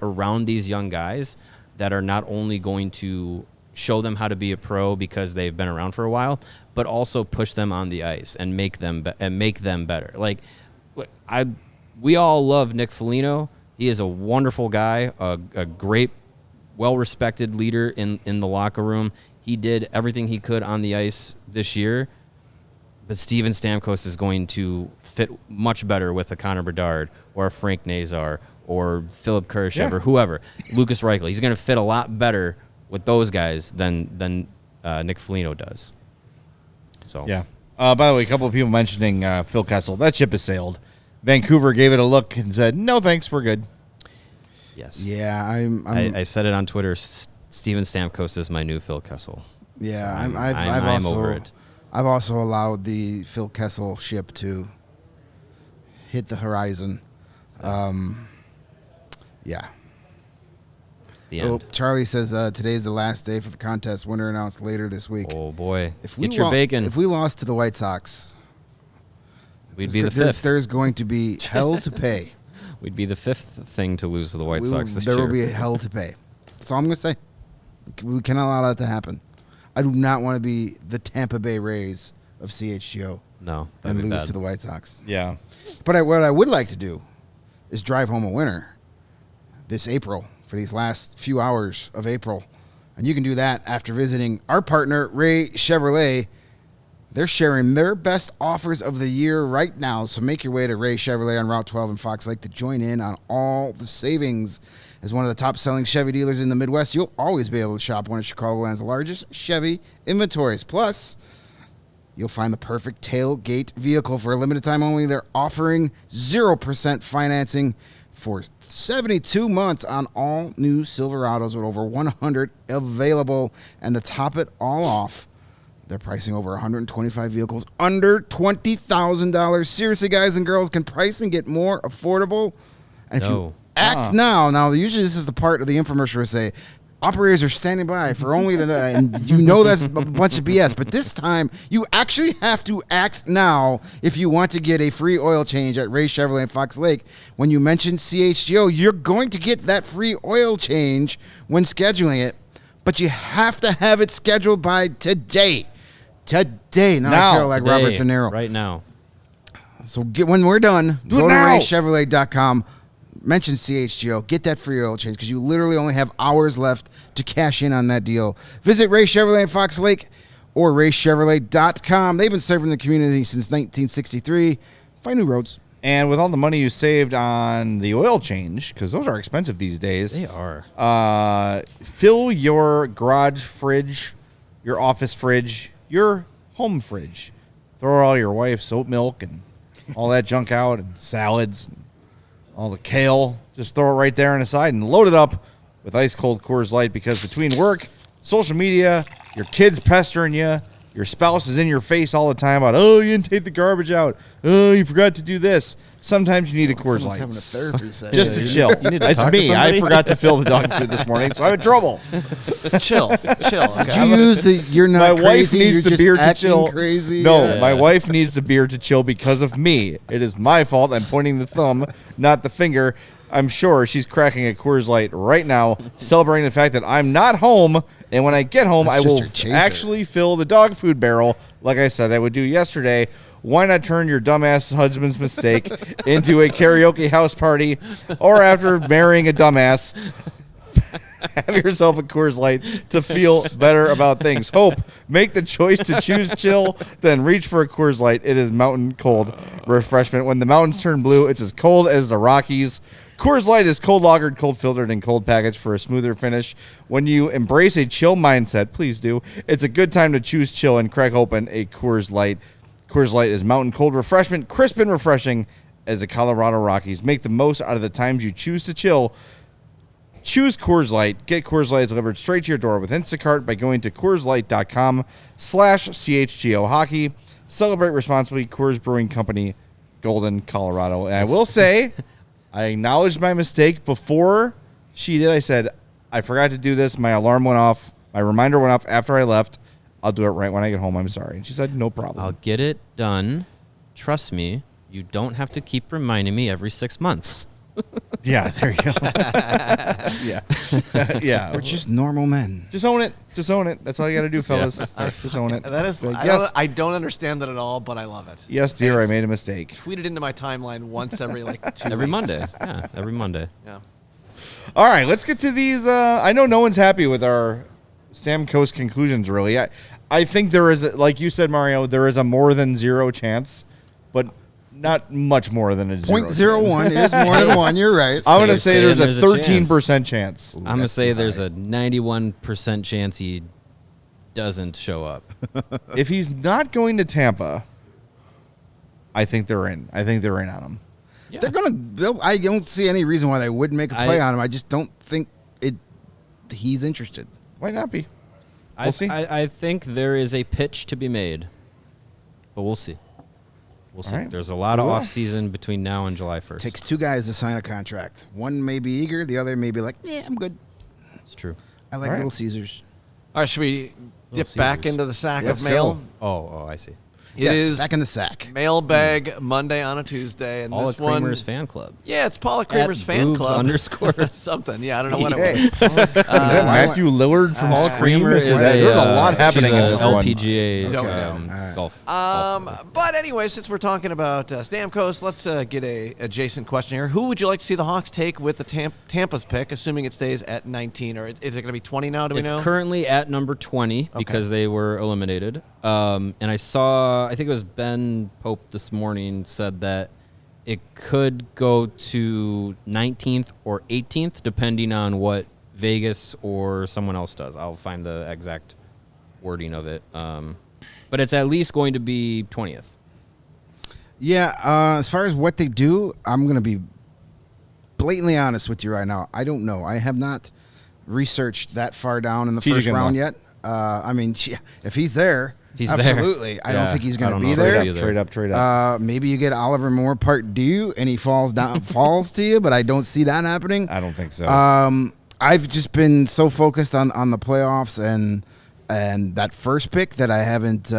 around these young guys that are not only going to show them how to be a pro because they've been around for a while, but also push them on the ice and make them better. Like, we all love Nick Foligno. He is a wonderful guy, a great, well-respected leader in the locker room. He did everything he could on the ice this year, but Steven Stamkos is going to fit much better with a Connor Bedard or a Frank Nazar or Philip Kurashev or whoever, Lucas Reichel. He's going to fit a lot better with those guys than Nick Foligno does. So yeah. By the way, a couple of people mentioning Phil Kessel. That ship has sailed. Vancouver gave it a look and said, "No, thanks, we're good." Yes. Yeah, I said it on Twitter. Steven Stamkos is my new Phil Kessel. Yeah, so I'm over it. I've also allowed the Phil Kessel ship to hit the horizon. Yeah. the end. Charlie says today's the last day for the contest. Winner announced later this week. Oh, boy. If we Get your bacon. If we lost to the White Sox, We'd be the fifth. There's going to be hell to pay. We'd be the fifth thing to lose to the White Sox this there year. will be hell to pay. That's all I'm going to say. We cannot allow that to happen. I do not want to be the Tampa Bay Rays of CHGO No, and that'd be lose bad. to the White Sox. Yeah. But what I would like to do is drive home a winner this April for these last few hours of April. And you can do that after visiting our partner, Ray Chevrolet. They're sharing their best offers of the year right now. So make your way to Ray Chevrolet on Route 12 in Fox Lake to join in on all the savings. As one of the top-selling Chevy dealers in the Midwest, you'll always be able to shop one of Chicagoland's largest Chevy inventories. Plus, you'll find the perfect tailgate vehicle for a limited time only. They're offering 0% financing for 72 months on all new Silverados with over 100 available. And to top it all off, they're pricing over 125 vehicles under $20,000. Seriously, guys and girls, can pricing get more affordable? And if you act now, usually this is the part of the infomercial where say, operators are standing by for only the, and you know that's a bunch of BS. But this time, you actually have to act now if you want to get a free oil change at Ray Chevrolet in Fox Lake. When you mention CHGO, you're going to get that free oil change when scheduling it. But you have to have it scheduled by today. Today. Now I feel like Robert De Niro. Right now. So when we're done, Do it go to now. RayChevrolet.com. Mention CHGO. Get that free oil change because you literally only have hours left to cash in on that deal. Visit Ray Chevrolet in Fox Lake or RayChevrolet.com. They've been serving the community since 1963. Find new roads. And with all the money you saved on the oil change, because those are expensive these days. They are. Fill your garage fridge, your office fridge, your home fridge. Throw all your wife's oat milk and all that junk out and salads and all the kale. Just throw it right there on the side and load it up with ice cold Coors Light, because between work, social media, your kids pestering you, your spouse is in your face all the time about, oh, you didn't take the garbage out. Oh, you forgot to do this. Sometimes you need a Coors Light. Having a therapy session. Just to chill. You need to It's talk to me. I somebody? forgot to fill the dog food this morning, so I'm in trouble. Chill. Okay. Did you use the you're My not wife crazy, needs you're the just beer to acting chill. crazy? No, my wife needs the beer to chill because of me. It is my fault. I'm pointing the thumb, not the finger. I'm sure she's cracking a Coors Light right now, celebrating the fact that I'm not home. And when I get home, That's I will just your chaser. actually fill the dog food barrel, like I said I would do yesterday. Why not turn your dumbass husband's mistake into a karaoke house party, or after marrying a dumbass, have yourself a Coors Light to feel better about things. Hope, make the choice to choose chill, then reach for a Coors Light. It is mountain cold refreshment. When the mountains turn blue, it's as cold as the Rockies. Coors Light is cold lagered, cold filtered, and cold packaged for a smoother finish. When you embrace a chill mindset, please do. It's a good time to choose chill and crack open a Coors Light. Coors Light is mountain cold refreshment, crisp and refreshing as the Colorado Rockies. Make the most out of the times you choose to chill. Choose Coors Light. Get Coors Light delivered straight to your door with Instacart by going to CoorsLight.com/CHGO Hockey. Celebrate responsibly. Coors Brewing Company, Golden, Colorado. And I will say, I acknowledged my mistake before she did. I said, I forgot to do this. My alarm went off. My reminder went off after I left. I'll do it right when I get home. I'm sorry. And she said, no problem. I'll get it done. Trust me. You don't have to keep reminding me every 6 months. Yeah, there you go. Yeah. Yeah. We're just normal men. Just own it. Just own it. That's all you got to do, fellas. Just own it. That is. Like, I don't understand that at all, but I love it. Yes, dear, I made a mistake. Tweet it into my timeline once every 2 Every weeks. Monday. Yeah, every Monday. Yeah. All right, let's get to these. I know no one's happy with our Stamkos conclusions, really. I think there is, like you said, Mario, there is a more than zero chance, but not much more than a 0.01 is more than one. You're right. I'm going to say Saying there's a there's a 13% chance. I'm going to say there's a 91% chance he doesn't show up. If he's not going to Tampa, I think they're in. I think they're in on him. Yeah. They're gonna. I don't see any reason why they wouldn't make a play on him. I just don't think he's interested. Why not be? We'll see. I think there is a pitch to be made, but we'll see. We'll see. Right. There's a lot of We will. off-season between now and July 1st. Takes two guys to sign a contract. One may be eager, the other may be like, yeah, I'm good. It's true. I like All right. Little Caesars. All right, should we dip back Caesars. into the sack Let's of mail? go. Oh, I see. It Yes, is back in the sack. Mailbag Monday on a Tuesday, and Paula this one, Kramer's fan club. yeah, it's Paula Kramer's At fan boobs club _. something. Yeah, I don't know what Hey, it was. is that Matthew Lillard from Scream? Kramer is There's a lot happening she's in a this one. LPGA Don't golf. But anyway, since we're talking about Stamkos, let's get a adjacent question here. Who would you like to see the Hawks take with the Tampa's pick, assuming it stays at 19, or is it going to be 20 now? Do we It's know? currently at number 20 because they were eliminated. And I think it was Ben Pope this morning said that it could go to 19th or 18th, depending on what Vegas or someone else does. I'll find the exact wording of it. But it's at least going to be 20th. Yeah, as far as what they do, I'm going to be blatantly honest with you right now. I don't know. I have not researched that far down in the TJ first can round look. yet. I mean, if he's there, He's there. absolutely. I don't Yeah, think he's I going don't to be know. there. Trade up, trade up. Maybe you get Oliver Moore part due and he falls to you, but I don't see that happening. I don't think so. I've just been so focused on the playoffs and that first pick that I haven't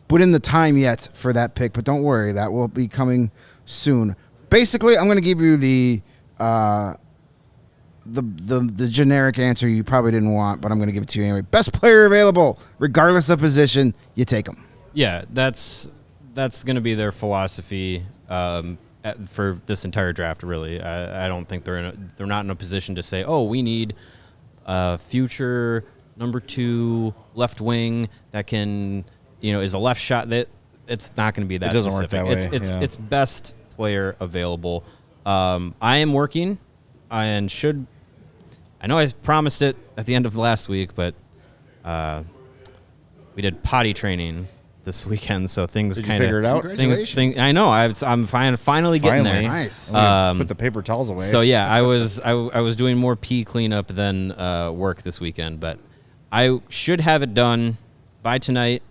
put in the time yet for that pick. But don't worry, that will be coming soon. Basically, I'm going to give you the generic answer you probably didn't want, but I'm going to give it to you anyway. Best player available, regardless of position, you take them. Yeah, that's going to be their philosophy for this entire draft. Really, I don't think they're not in a position to say, oh, we need a future number 2 left wing that can, is a left shot. That it's not going to be that. It doesn't work specific. that way, It's best player available. I am working and should. I know I promised it at the end of last week, but we did potty training this weekend, so things Did you kind of figure it out? Congratulations. I know. I'm finally getting there. Nice. Put the paper towels away. So yeah, I was doing more pee cleanup than work this weekend, but I should have it done by tonight.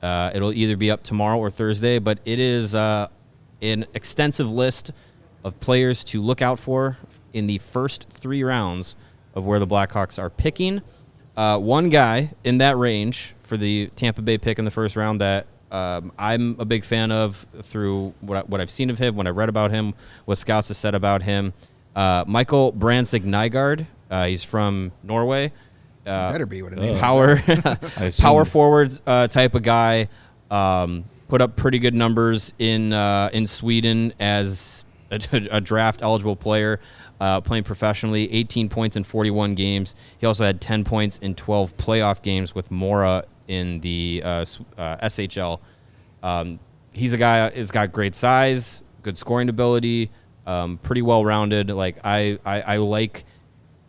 It'll either be up tomorrow or Thursday, but it is an extensive list of players to look out for in the first 3 rounds of where the Blackhawks are picking. One guy in that range for the Tampa Bay pick in the first round that I'm a big fan of through what I've seen of him, what I read about him, what scouts have said about him. Michael Brandsig-Nygaard. He's from Norway. Better be what it is. Power forwards type of guy. Put up pretty good numbers in Sweden as a draft eligible player, playing professionally. 18 points in 41 games. He also had 10 points in 12 playoff games with Mora in the SHL. He's a guy who's got great size, good scoring ability, pretty well rounded. Like I like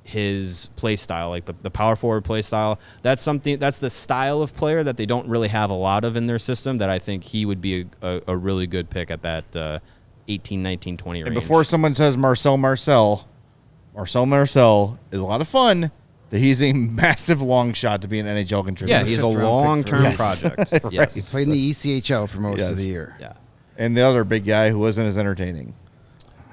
his play style, like the power forward play style. That's the style of player that they don't really have a lot of in their system, that I think he would be a really good pick at that 18, 19, 20 range. And before someone says Marcel is a lot of fun, that he's a massive long shot to be an NHL contributor. Yeah, he's a Fifth round long-term pick for- project. Yes. He played in the ECHL for most of the year. Yeah. And the other big guy who wasn't as entertaining,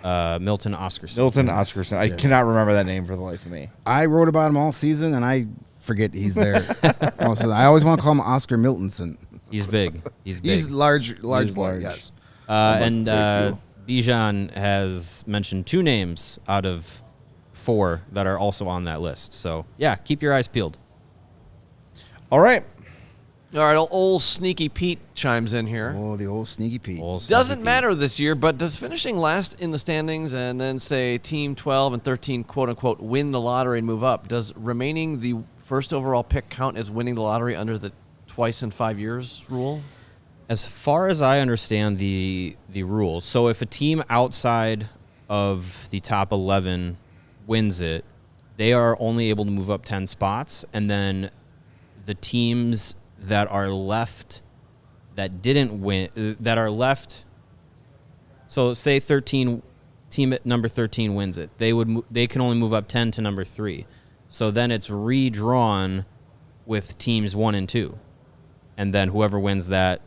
Milton Oscarson. Milton Oscarson. I cannot remember that name for the life of me. I wrote about him all season, and I forget he's there. I always want to call him Oscar Miltonson. He's big. He's big. He's large, He's boy, large. yes. And Thank Bijan has mentioned 2 names out of 4 that are also on that list. So, yeah, keep your eyes peeled. All right. All right, old Sneaky Pete chimes in here. Oh, the old Sneaky Pete. Doesn't matter this year, but does finishing last in the standings and then, say, Team 12 and 13, quote-unquote, win the lottery and move up, does remaining the first overall pick count as winning the lottery under the twice in 5 years rule? As far as I understand the rules, so if a team outside of the top 11 wins it, they are only able to move up 10 spots, and then the teams that are left that didn't win, that are left, so say team at number 13 wins it, they can only move up 10 to number 3. So then it's redrawn with teams 1 and 2. And then whoever wins that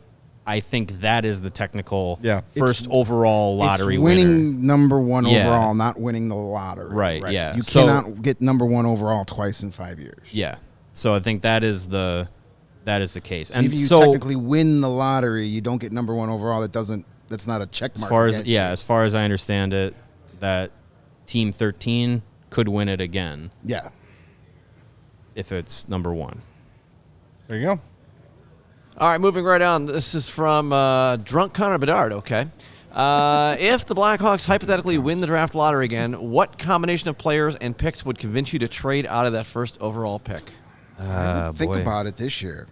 I think that is the technical Yeah. first overall lottery it's winning winner. number one Yeah. overall, not winning the lottery. Right, yeah. You So- cannot get number one overall twice in 5 years. Yeah. So I think that is the case. And And if you so technically win the lottery, you don't get number one overall. That's not a check mark. as far as I understand it, that Team 13 could win it again Yeah. if it's number one. There you go. All right, moving right on. This is from Drunk Connor Bedard, okay. If the Blackhawks hypothetically win the draft lottery again, what combination of players and picks would convince you to trade out of that first overall pick? I would think about it this year.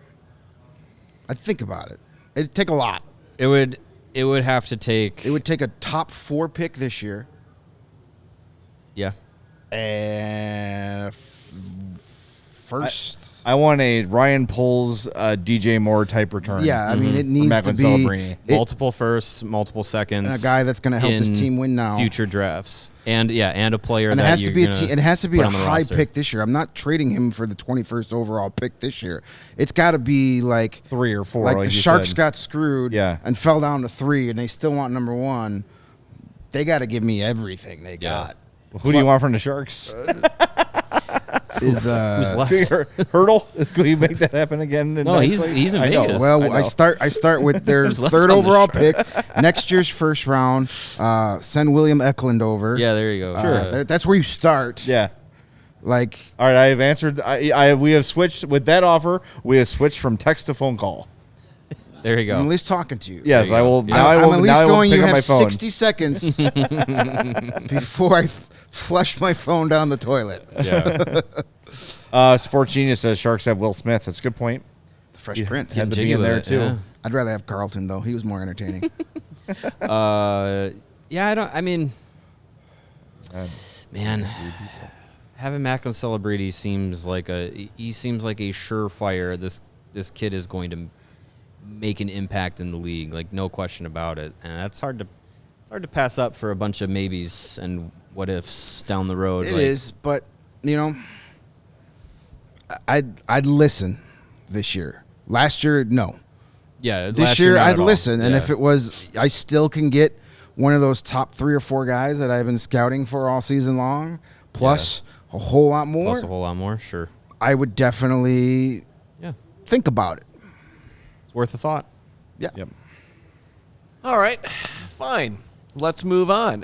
I'd think about it. It'd take a lot. It would have to take. It would take a top 4 pick this year Yeah. and first. I want a Ryan Poles, DJ Moore type return. Yeah, I mean, it needs to Macklin be Celebrini. Multiple firsts, multiple seconds. and a guy that's going to help this in team win now. Future drafts. And a player And it that has to you're be gonna it has to be put a on the high roster. pick this year. I'm not trading him for the 21st overall pick this year. It's got to be like 3 or 4. like Like the you Sharks said. got screwed Yeah. and fell down to 3, and they still want number 1. They got to give me everything they got. Who do you want from the Sharks? Is Who's left? Hurdle? Can you make that happen again? No, he's in I know. Vegas. well, I I know. start with their Who's left third on the overall pick, next year's first round. Send William Eklund over. Yeah, there you go. That's where you start. Yeah. Like All right, I have answered. We have switched with that offer. We have switched from text to phone call. There you go. I'm at least talking to you. Yes, you I go. will. Yeah. Now I will. I'm at now I least will going. pick You up my have phone. 60 seconds before I flush my phone down the toilet. Yeah. Sports Genius says Sharks have Will Smith. That's a good point. The Fresh Prince. Had to Jiggy be in with there it, too. yeah. I'd rather have Carlton though. He was more entertaining. Yeah, I mean, man, having Macklin Celebrini seems like a surefire. This kid is going to make an impact in the league, like no question about it. And that's hard to pass up for a bunch of maybes and what ifs down the road. It is, but I'd listen this year. Last year, no. Yeah, This last year, not I'd at all. listen. And Yeah. if it was, I still can get one of those top 3 or 4 guys that I've been scouting for all season long, plus a whole lot more. plus a whole lot more, sure. I would definitely Yeah, think about it. it's worth a thought. Yeah. Yep. All right, fine. Let's move on.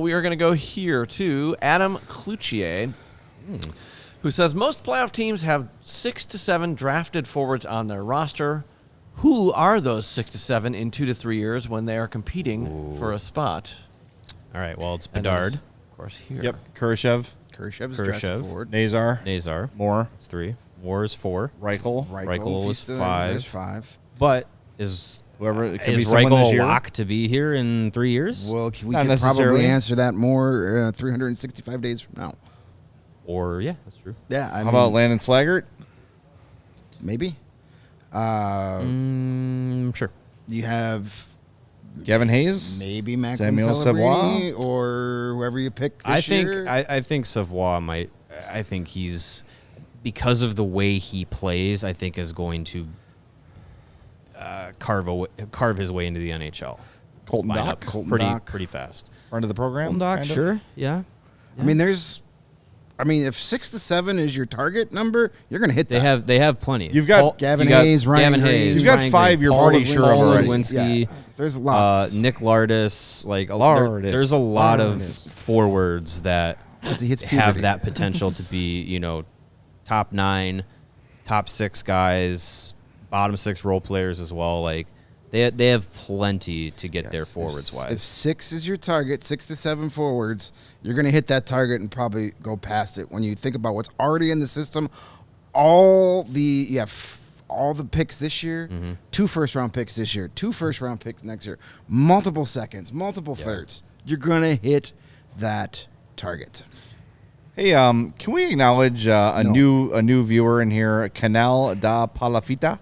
We are going to go here to Adam Cloutier, who says most playoff teams have 6 to 7 drafted forwards on their roster. Who are those 6 to 7 in 2 to 3 years when they are competing for a spot? All right, well, it's And that is, Bedard, of course, here. Yep. Kurashev, Kurashev's Kurashev. drafted forward. Nazar, Nazar, Moore, it's 3. War is 4. Reichel. Reichel if was he's still- 5. There's 5. But is Whoever it could be is someone this Reichel a year. lock to be here in 3 years? Well, we Not could necessarily. probably answer that more 365 days from now. Or yeah, that's true. Yeah, I How mean, about Landon Slaggert? maybe? Sure. You have Gavin Hayes? maybe Macklin Samuel Celebrini or whoever you pick this year. I think Savoie might. I think he's, because of the way he plays, I think is going to carve his way into the NHL. Colton Line Dock? up Colton pretty Dock. pretty fast. Friend of the program? Doc, kind of? sure, yeah. I mean, if 6 to 7 is your target number, you're going to hit They that. have plenty. You've got Gavin you got Hayes, Ryan Gavin Green. Hayes, You've got Ryan 5 Green, you're Paul pretty sure of Lewinsky. already. Lewinsky. Yeah, there's lots. Nick Lardis, like Lardis. there's a lot of Lardis. forwards that Once he hits have puberty. that potential to be, top 9, top 6 guys, bottom 6 role players as well. Like they have plenty to get there Yes. forwards If wise. 6 is your target, 6 to 7 forwards, you're going to hit that target and probably go past it. When you think about what's already in the system, all the picks this year, 2 first-round picks this year, 2 first-round picks next year, multiple seconds, multiple thirds. You're going to hit that target. Hey, can we acknowledge a No. new viewer in here, Canal da Palafita?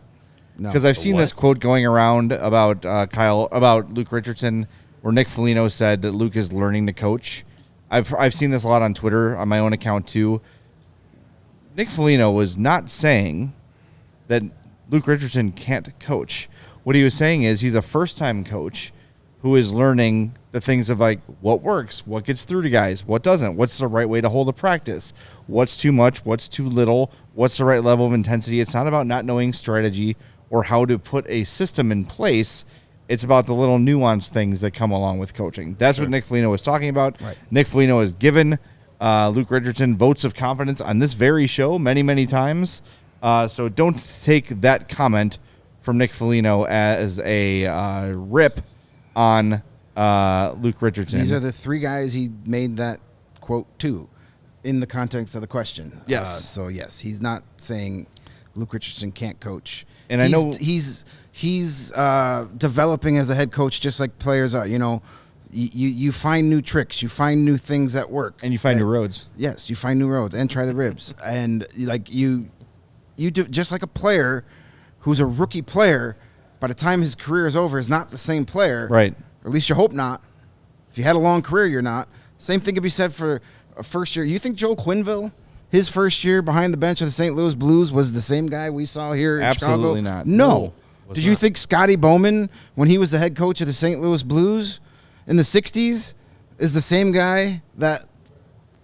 No. Because I've seen what? this quote going around about about Luke Richardson, where Nick Foligno said that Luke is learning to coach. I've seen this a lot on Twitter on my own account too. Nick Foligno was not saying that Luke Richardson can't coach. what he was saying is he's a first-time coach who is learning the things of like what works, what gets through to guys, what doesn't, what's the right way to hold a practice, what's too much, what's too little, what's the right level of intensity. It's not about not knowing strategy or how to put a system in place. It's about the little nuanced things that come along with coaching. That's what Nick Foligno was talking about. Right. Nick Foligno has given Luke Richardson votes of confidence on this very show many, many times. So don't take that comment from Nick Foligno as a rip on Luke Richardson. These are the three guys he made that quote to in the context of the question. Yes. So, yes, he's not saying Luke Richardson can't coach. And I know he's developing as a head coach just like players are. You know, you find new tricks. You find new things that work. And you find new roads. Yes, you find new roads and try the ribs. And, like, you do just like a player who's a rookie player, by the time his career is over, is not the same player. Right. Or at least you hope not. If you had a long career, you're not. Same thing could be said for a first year. You think Joe Quenneville, his first year behind the bench of the St. Louis Blues, was the same guy we saw here in Absolutely Chicago? not. No. Did you think Scotty Bowman, when he was the head coach of the St. Louis Blues in the 60s, is the same guy that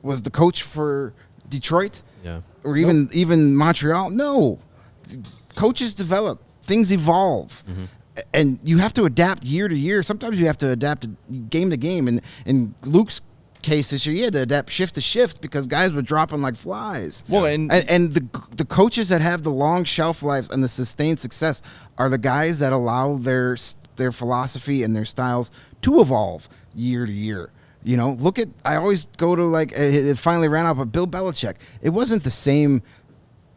was the coach for Detroit? Yeah. Or even Montreal? No. Coaches develop. Things evolve. Mm-hmm. And you have to adapt year to year. Sometimes you have to adapt game to game. And in Luke's case this year, he had to adapt shift to shift because guys were dropping like flies. Well, and the coaches that have the long shelf lives and the sustained success are the guys that allow their philosophy and their styles to evolve year to year. You know, I always go to like, it finally ran out, but Bill Belichick, it wasn't the same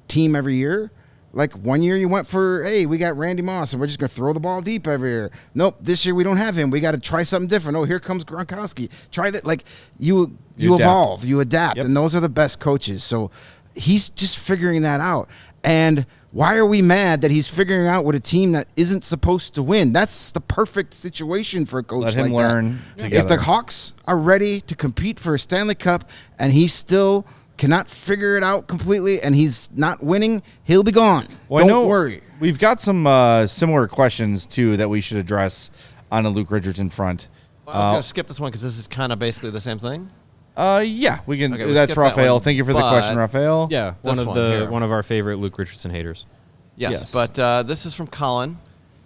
team every year. Like 1 year you went for, hey, we got Randy Moss and we're just going to throw the ball deep every year. Nope, this year we don't have him. We got to try something different. Oh, here comes Gronkowski. Try that. Like you evolve, you adapt, and those are the best coaches. So he's just figuring that out. And why are we mad that he's figuring out with a team that isn't supposed to win? That's the perfect situation for a coach like that. Let him learn together. If the Hawks are ready to compete for a Stanley Cup and he's still cannot figure it out completely, and he's not winning, he'll be gone. Well, Don't worry. We've got some similar questions, too, that we should address on the Luke Richardson front. Well, I was going to skip this one because this is kind of basically the same thing. Yeah, we can. Okay, that's Raphael. That Thank you for the question, Raphael. Yeah, one of our favorite Luke Richardson haters. Yes. But this is from Colin,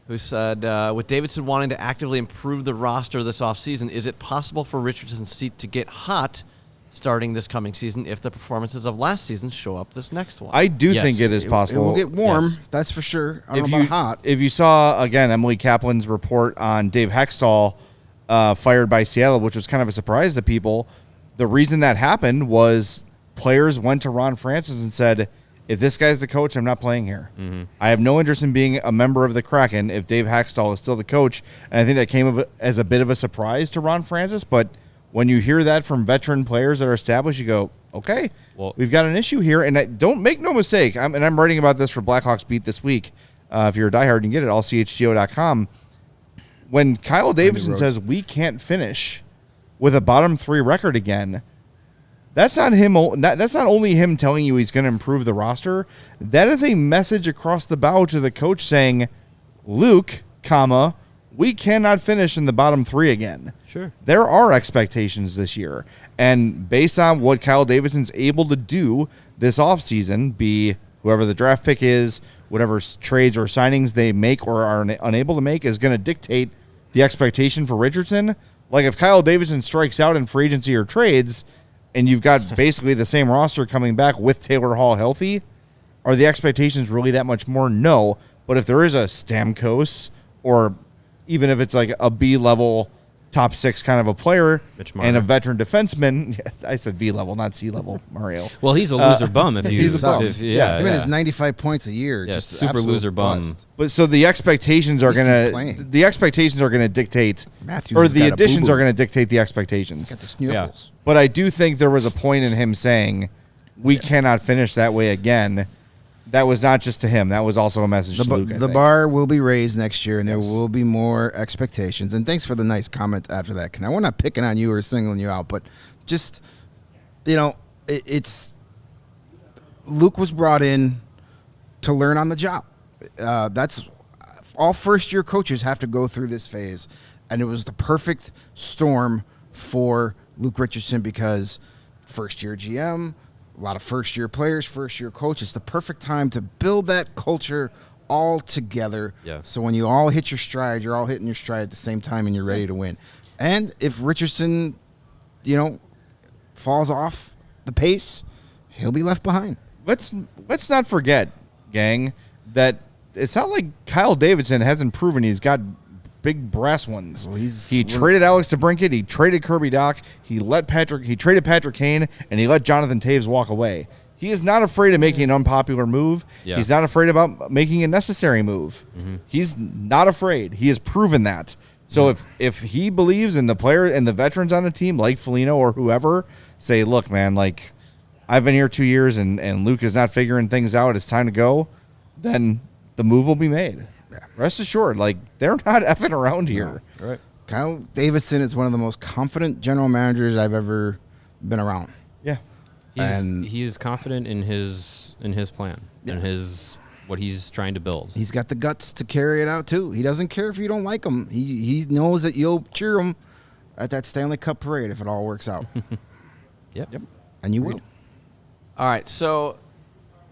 who said, with Davidson wanting to actively improve the roster this offseason, is it possible for Richardson's seat to get hot starting this coming season if the performances of last season show up this next one? I do think it is possible. It will get warm, Yes. that's for sure. I don't know about hot. If you saw, again, Emily Kaplan's report on Dave Hextall fired by Seattle, which was kind of a surprise to people, the reason that happened was players went to Ron Francis and said, if this guy's the coach, I'm not playing here. Mm-hmm. I have no interest in being a member of the Kraken if Dave Hextall is still the coach. And I think that came as a bit of a surprise to Ron Francis, but when you hear that from veteran players that are established, you go, okay, well, we've got an issue here. And don't make no mistake, I'm writing about this for Blackhawks Beat this week. If you're a diehard, you can get it, allchgo.com. When Kyle Davidson says we can't finish with a bottom three record again, that's not him. That's not only him telling you he's going to improve the roster. That is a message across the bow to the coach saying, Luke, we cannot finish in the bottom three again. Sure. There are expectations this year. And based on what Kyle Davidson's able to do this offseason, be whoever the draft pick is, whatever trades or signings they make or are unable to make is going to dictate the expectation for Richardson. Like if Kyle Davidson strikes out in free agency or trades and you've got basically the same roster coming back with Taylor Hall healthy, are the expectations really that much more? No. But if there is a Stamkos or even if it's like a B-level, top six kind of a player and a veteran defenseman, yes, I said B-level, not C-level, Mario. Well, he's a loser bum. If you, he's a bum. Yeah, Even his 95 points a year, just super loser bum. Bust. But so the expectations are gonna dictate, Matthews or the additions are gonna dictate the expectations. Got the sniffles. But I do think there was a point in him saying, "We cannot finish that way again." That was not just to him. That was also a message to Luke. The bar will be raised next year, and there will be more expectations. And thanks for the nice comment after that. Ken, we're not picking on you or singling you out, but just, it's Luke was brought in to learn on the job. That's all first-year coaches have to go through this phase, and it was the perfect storm for Luke Richardson because first-year GM, a lot of first-year players, first-year coach. It's the perfect time to build that culture all together. Yeah. So when you all hit your stride, you're all hitting your stride at the same time, and you're ready to win. And if Richardson, falls off the pace, he'll be left behind. Let's not forget, gang, that it's not like Kyle Davidson hasn't proven he's got big brass ones. Well, he traded Alex DeBrincat, he traded Kirby Doc, he traded Patrick Kane, and he let Jonathan Taves walk away. He is not afraid of making an unpopular move. Yeah. He's not afraid about making a necessary move. Mm-hmm. He's not afraid. He has proven that. So if he believes in the player and the veterans on the team, like Foligno or whoever, say, look, man, like I've been here 2 years and Luke is not figuring things out, it's time to go, then the move will be made. Yeah. Rest assured, like they're not effing around here. No. Right. Kyle Davidson is one of the most confident general managers I've ever been around. Yeah. He is confident in his plan and what he's trying to build. He's got the guts to carry it out too. He doesn't care if you don't like him. He knows that you'll cheer him at that Stanley Cup parade if it all works out. Yep. And you will. All right, so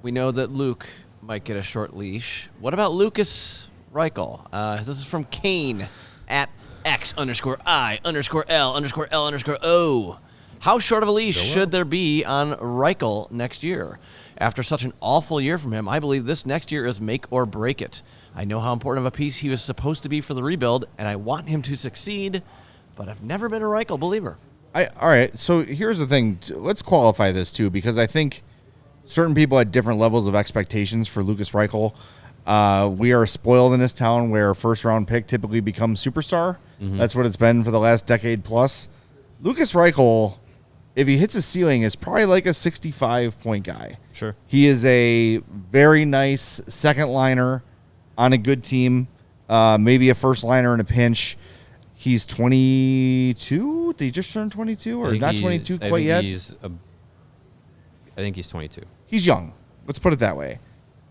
we know that Luke might get a short leash. What about Lucas Reichel? This is from Kane at X_I_L_L_O. How short of a leash should there be on Reichel next year? After such an awful year from him, I believe this next year is make or break it. I know how important of a piece he was supposed to be for the rebuild, and I want him to succeed, but I've never been a Reichel believer. All right, so here's the thing. Let's qualify this, too, because I think certain people had different levels of expectations for Lucas Reichel. We are spoiled in this town where first-round pick typically becomes superstar. Mm-hmm. That's what it's been for the last decade plus. Lucas Reichel, if he hits a ceiling, is probably like a 65-point guy. Sure. He is a very nice second liner on a good team, maybe a first liner in a pinch. He's 22. Did he just turn 22 or not 22 quite yet? I think he's 22. He's young. Let's put it that way.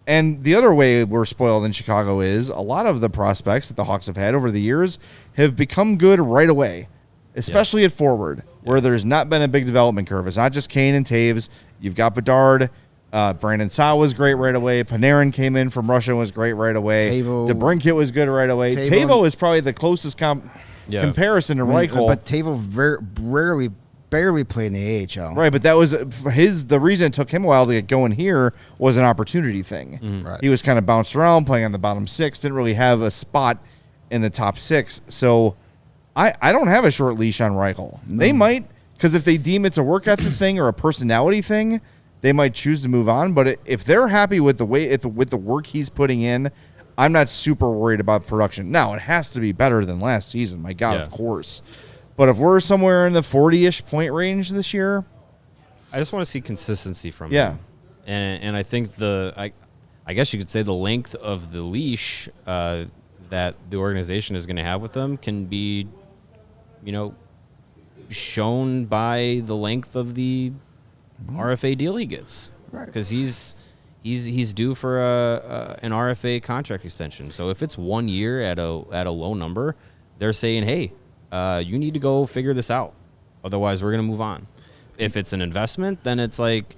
And the other way we're spoiled in Chicago is a lot of the prospects that the Hawks have had over the years have become good right away, especially at forward, where there's not been a big development curve. It's not just Kane and Taves. You've got Bedard. Brandon Saad was great right away. Panarin came in from Russia and was great right away. DeBrincat was good right away. Tavo is probably the closest comparison to Reichel. But Tavo barely played in the AHL. Right, but that was the reason it took him a while to get going here was an opportunity thing. Mm-hmm. Right. He was kind of bounced around, playing on the bottom six, didn't really have a spot in the top six. So I don't have a short leash on Reichel. No. They might, because if they deem it's a work ethic thing or a personality thing, they might choose to move on. But if they're happy with with the work he's putting in, I'm not super worried about production. Now, it has to be better than last season. My God, of course. But if we're somewhere in the 40-ish point range this year, I just want to see consistency from him. And I think I guess you could say the length of the leash that the organization is going to have with them can be, shown by the length of the RFA deal he gets. Right. Because he's due for an RFA contract extension. So if it's 1 year at a low number, they're saying, hey, you need to go figure this out. Otherwise, we're going to move on. If it's an investment, then it's like,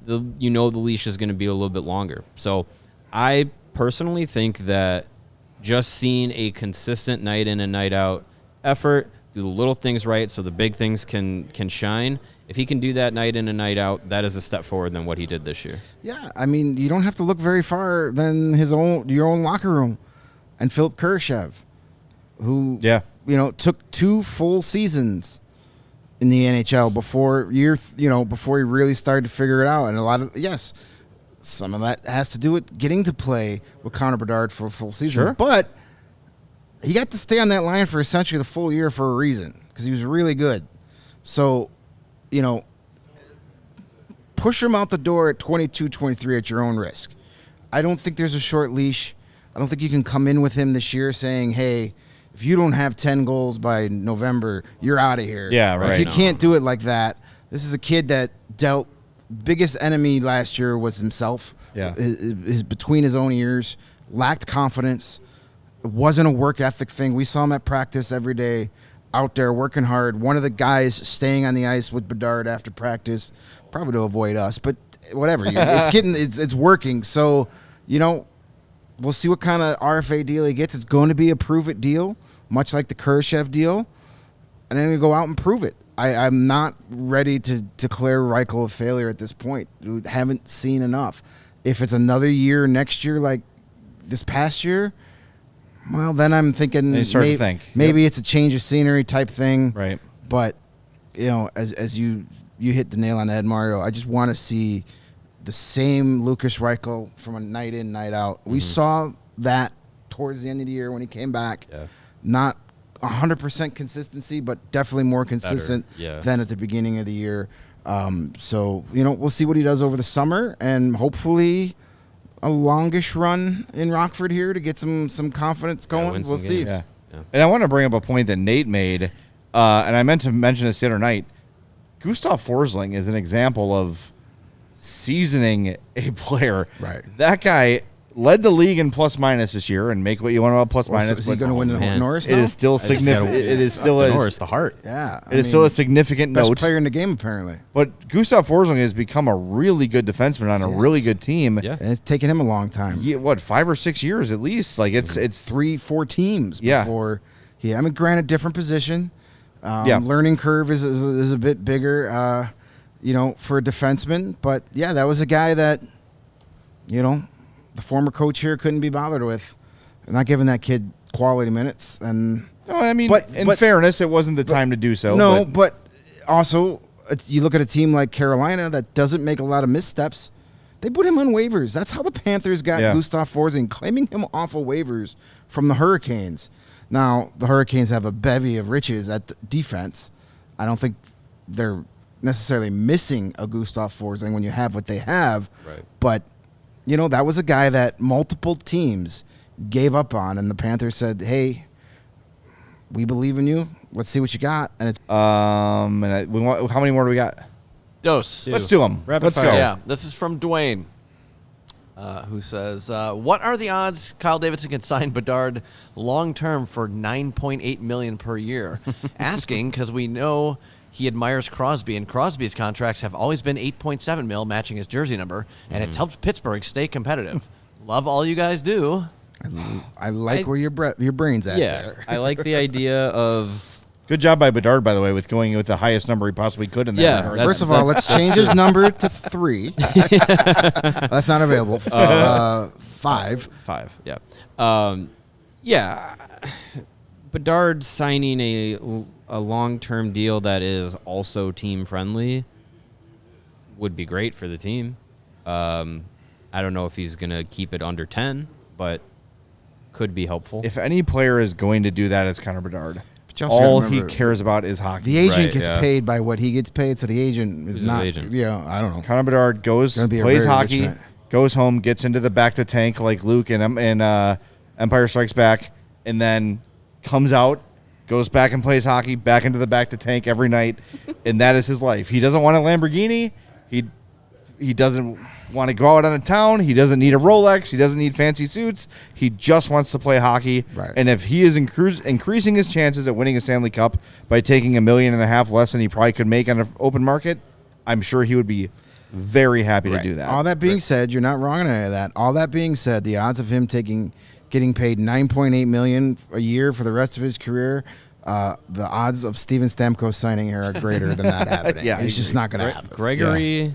the leash is going to be a little bit longer. So I personally think that just seeing a consistent night in and night out effort, do the little things right so the big things can shine. If he can do that night in and night out, that is a step forward than what he did this year. Yeah, I mean, you don't have to look very far than your own locker room. And Philip Kurashev, who took 2 full seasons in the NHL before he really started to figure it out. And some of that has to do with getting to play with Connor Bedard for a full season. Sure. But he got to stay on that line for essentially the full year for a reason, because he was really good. So, push him out the door at 22, 23 at your own risk. I don't think there's a short leash. I don't think you can come in with him this year saying, hey, if you don't have 10 goals by November, you're out of here. Yeah, right. You can't do it like that. This is a kid that biggest enemy last year was himself. Yeah. His between his own ears, lacked confidence. It wasn't a work ethic thing. We saw him at practice every day, out there working hard. One of the guys staying on the ice with Bedard after practice, probably to avoid us, but whatever. It's working. So, we'll see what kind of RFA deal he gets. It's going to be a prove-it deal, much like the Kurashev deal, and then we go out and prove it. I'm not ready to declare Reichel a failure at this point. We haven't seen enough. If it's another year next year like this past year, well, then I'm thinking maybe it's a change of scenery type thing. Right. But, as you hit the nail on the head, Mario, I just want to see the same Lucas Reichel from a night in, night out. We saw that towards the end of the year when he came back. Yeah. Not 100% consistency, but definitely more consistent than at the beginning of the year. So, we'll see what he does over the summer, and hopefully a longish run in Rockford here to get some confidence going. We'll see. Yeah. And I want to bring up a point that Nate made, and I meant to mention this the other night. Gustav Forsling is an example of seasoning a player. Right. That guy led the league in plus minus this year, and make what you want about plus minus. Is he going to win the Norris now? It is still significant. It is still Norris, the Heart. Yeah. It is still a significant best note. player in the game, apparently. But Gustav Forsling has become a really good defenseman on a really good team. Yeah. And it's taken him a long time. 5 or 6 years at least. Like it's 3-4 teams before he. I mean, granted, different position. Learning curve is a bit bigger, for a defenseman. But that was a guy that, the former coach here couldn't be bothered with. Not giving that kid quality minutes. And no, I mean, in fairness, it wasn't the time to do so. No, but also you look at a team like Carolina that doesn't make a lot of missteps. They put him on waivers. That's how the Panthers got Gustav Forsling, claiming him off of waivers from the Hurricanes. Now, the Hurricanes have a bevy of riches at defense. I don't think they're necessarily missing a Gustav Forsling when you have what they have. Right. But, that was a guy that multiple teams gave up on, and the Panthers said, hey, we believe in you. Let's see what you got. And it's how many more do we got? Dose. Let's do them. Let's go. Yeah, this is from Dwayne, who says, what are the odds Kyle Davidson can sign Bedard long-term for $9.8 million per year? Asking because we know he admires Crosby, and Crosby's contracts have always been $8.7 million, matching his jersey number, and it's helped Pittsburgh stay competitive. Love all you guys do. I like where your brain's at there. I like the idea of... Good job by Bedard, by the way, with going with the highest number he possibly could in that. Yeah. First of all, let's change his number to 3. That's not available. 5. 5, yeah. Bedard signing a long-term deal that is also team-friendly would be great for the team. I don't know if he's going to keep it under 10, but could be helpful. If any player is going to do that, it's Connor Bedard. All he cares about is hockey. The agent gets paid by what he gets paid, so the agent is not. Agent? I don't know. Connor Bedard plays hockey, goes home, gets into the back to tank like Luke in Empire Strikes Back, and then comes out, goes back and plays hockey, back into the back to tank every night, and that is his life. He doesn't want a Lamborghini. He doesn't want to go out on a town. He doesn't need a Rolex. He doesn't need fancy suits. He just wants to play hockey. Right. And if he is increasing his chances at winning a Stanley Cup by taking $1.5 million less than he probably could make on an open market, I'm sure he would be very happy to do that. All that being said, you're not wrong on any of that. All that being said, the odds of him getting paid $9.8 million a year for the rest of his career, the odds of Steven Stamkos signing here are greater than that happening. It's just not going to happen. Gregory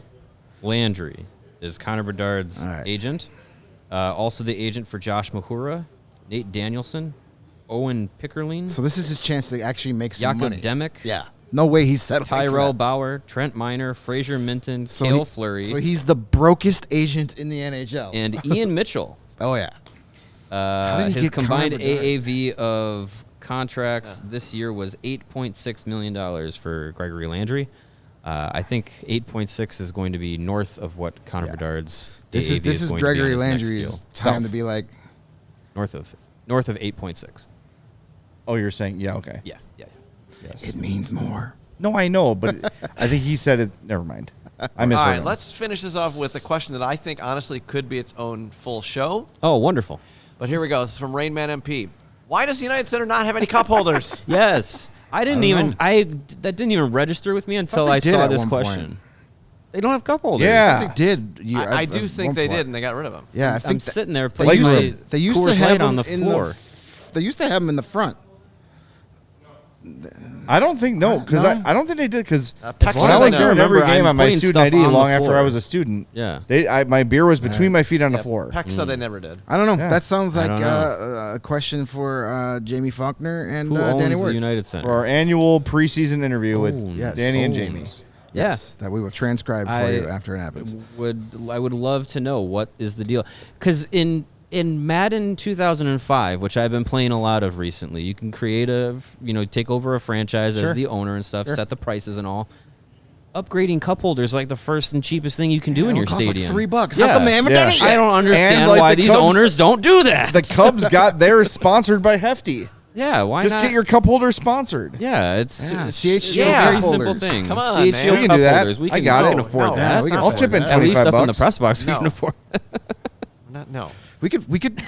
Landry is Connor Bedard's agent. Also the agent for Josh Mahura, Nate Danielson, Owen Pickerling. So this is his chance to actually make some money. Jakob Demek. Yeah. No way he's settling Tyrell for that. Bauer, Trent Miner, Fraser Minton, Cale Fleury. So he's the brokest agent in the NHL. And Ian Mitchell. Oh, yeah. His combined AAV of contracts this year was $8.6 million for Gregory Landry. I think 8.6 is going to be north of what Connor Bedard's this AAV is going Gregory to be on his next Landry's deal. time to be like north of 8.6. Oh, you're saying okay. Yeah. Yes. It means more. No, I know, but I think he said it. Never mind. I misheard All right, him. let's finish this off with a question that I think honestly could be its own full show. Oh, wonderful. But here we go. This is from Rainman MP. Why does the United Center not have any cup holders? Yes. That didn't even register with me until I they did saw at this one question. point. They don't have cup holders. Yeah. They did. I do think they did, and they got rid of them. Yeah, I I'm think sitting there they putting used, my they used to Coors have Light them on the floor. They used to have them in the front. I don't think because No? I don't think they did because Peck when I says was no. doing every Remember, game I'm on my putting student stuff ID on the long after floor. I was a student. Yeah. My beer was between my feet on the floor. Peck said they never did. I don't know. Yeah. That sounds like I don't know. a question for Jamie Faulkner and Who Danny owns the Wirtz. United For Center? our annual preseason interview with Yes. Danny and Owns. Jamie. Yes, that we will transcribe for you after it happens. I would love to know what is the deal, because in Madden 2005, which I've been playing a lot of recently, you can create take over a franchise Sure. as the owner and stuff, Sure. set the prices and all. Upgrading cup holders is like the first and cheapest thing you can do in It'll your cost stadium. like $3. Yeah. How come they haven't done it yet? I don't understand And, like, why the these Cubs- owners don't do that. The Cubs got theirs sponsored by Hefty. Yeah, why Just not? get your cup holder sponsored. Yeah, it's Yeah, it's CHGO a very cup simple holders. thing. Come on, CHGO man. We can cup do that. holders. We I can, got we it. can afford No, that. we can I'll afford chip in that. At least $25. up in the press box, we No. can afford that. No. We could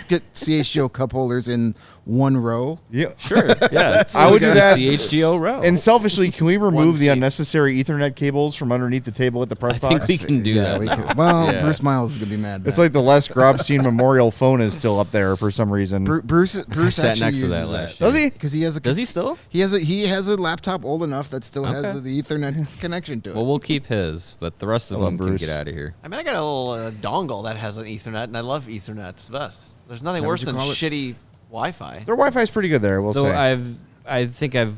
get CHGO cup holders in one row. Yeah. Sure, yeah. I would do that. CHGO row. And selfishly, can we remove the seat. unnecessary Ethernet cables from underneath the table at the press I think box? we can do that. We now. could, well, Yeah. Bruce Miles is gonna be mad. It's like the Les Grobstein Memorial phone is still up there for some reason. Bruce sat actually next to that uses last year. Does he? because he has a Does he still? he has a laptop old enough that still has Okay. the Ethernet connection to it. Well, we'll keep his, but the rest of Hello, them can Bruce. get out of here. I mean, I got a little dongle that has an Ethernet, and I love Ethernet. It's the best. There's nothing Is that worse what you than call it? shitty Wi-Fi. Their Wi-Fi is pretty good there. We'll So say. I think I've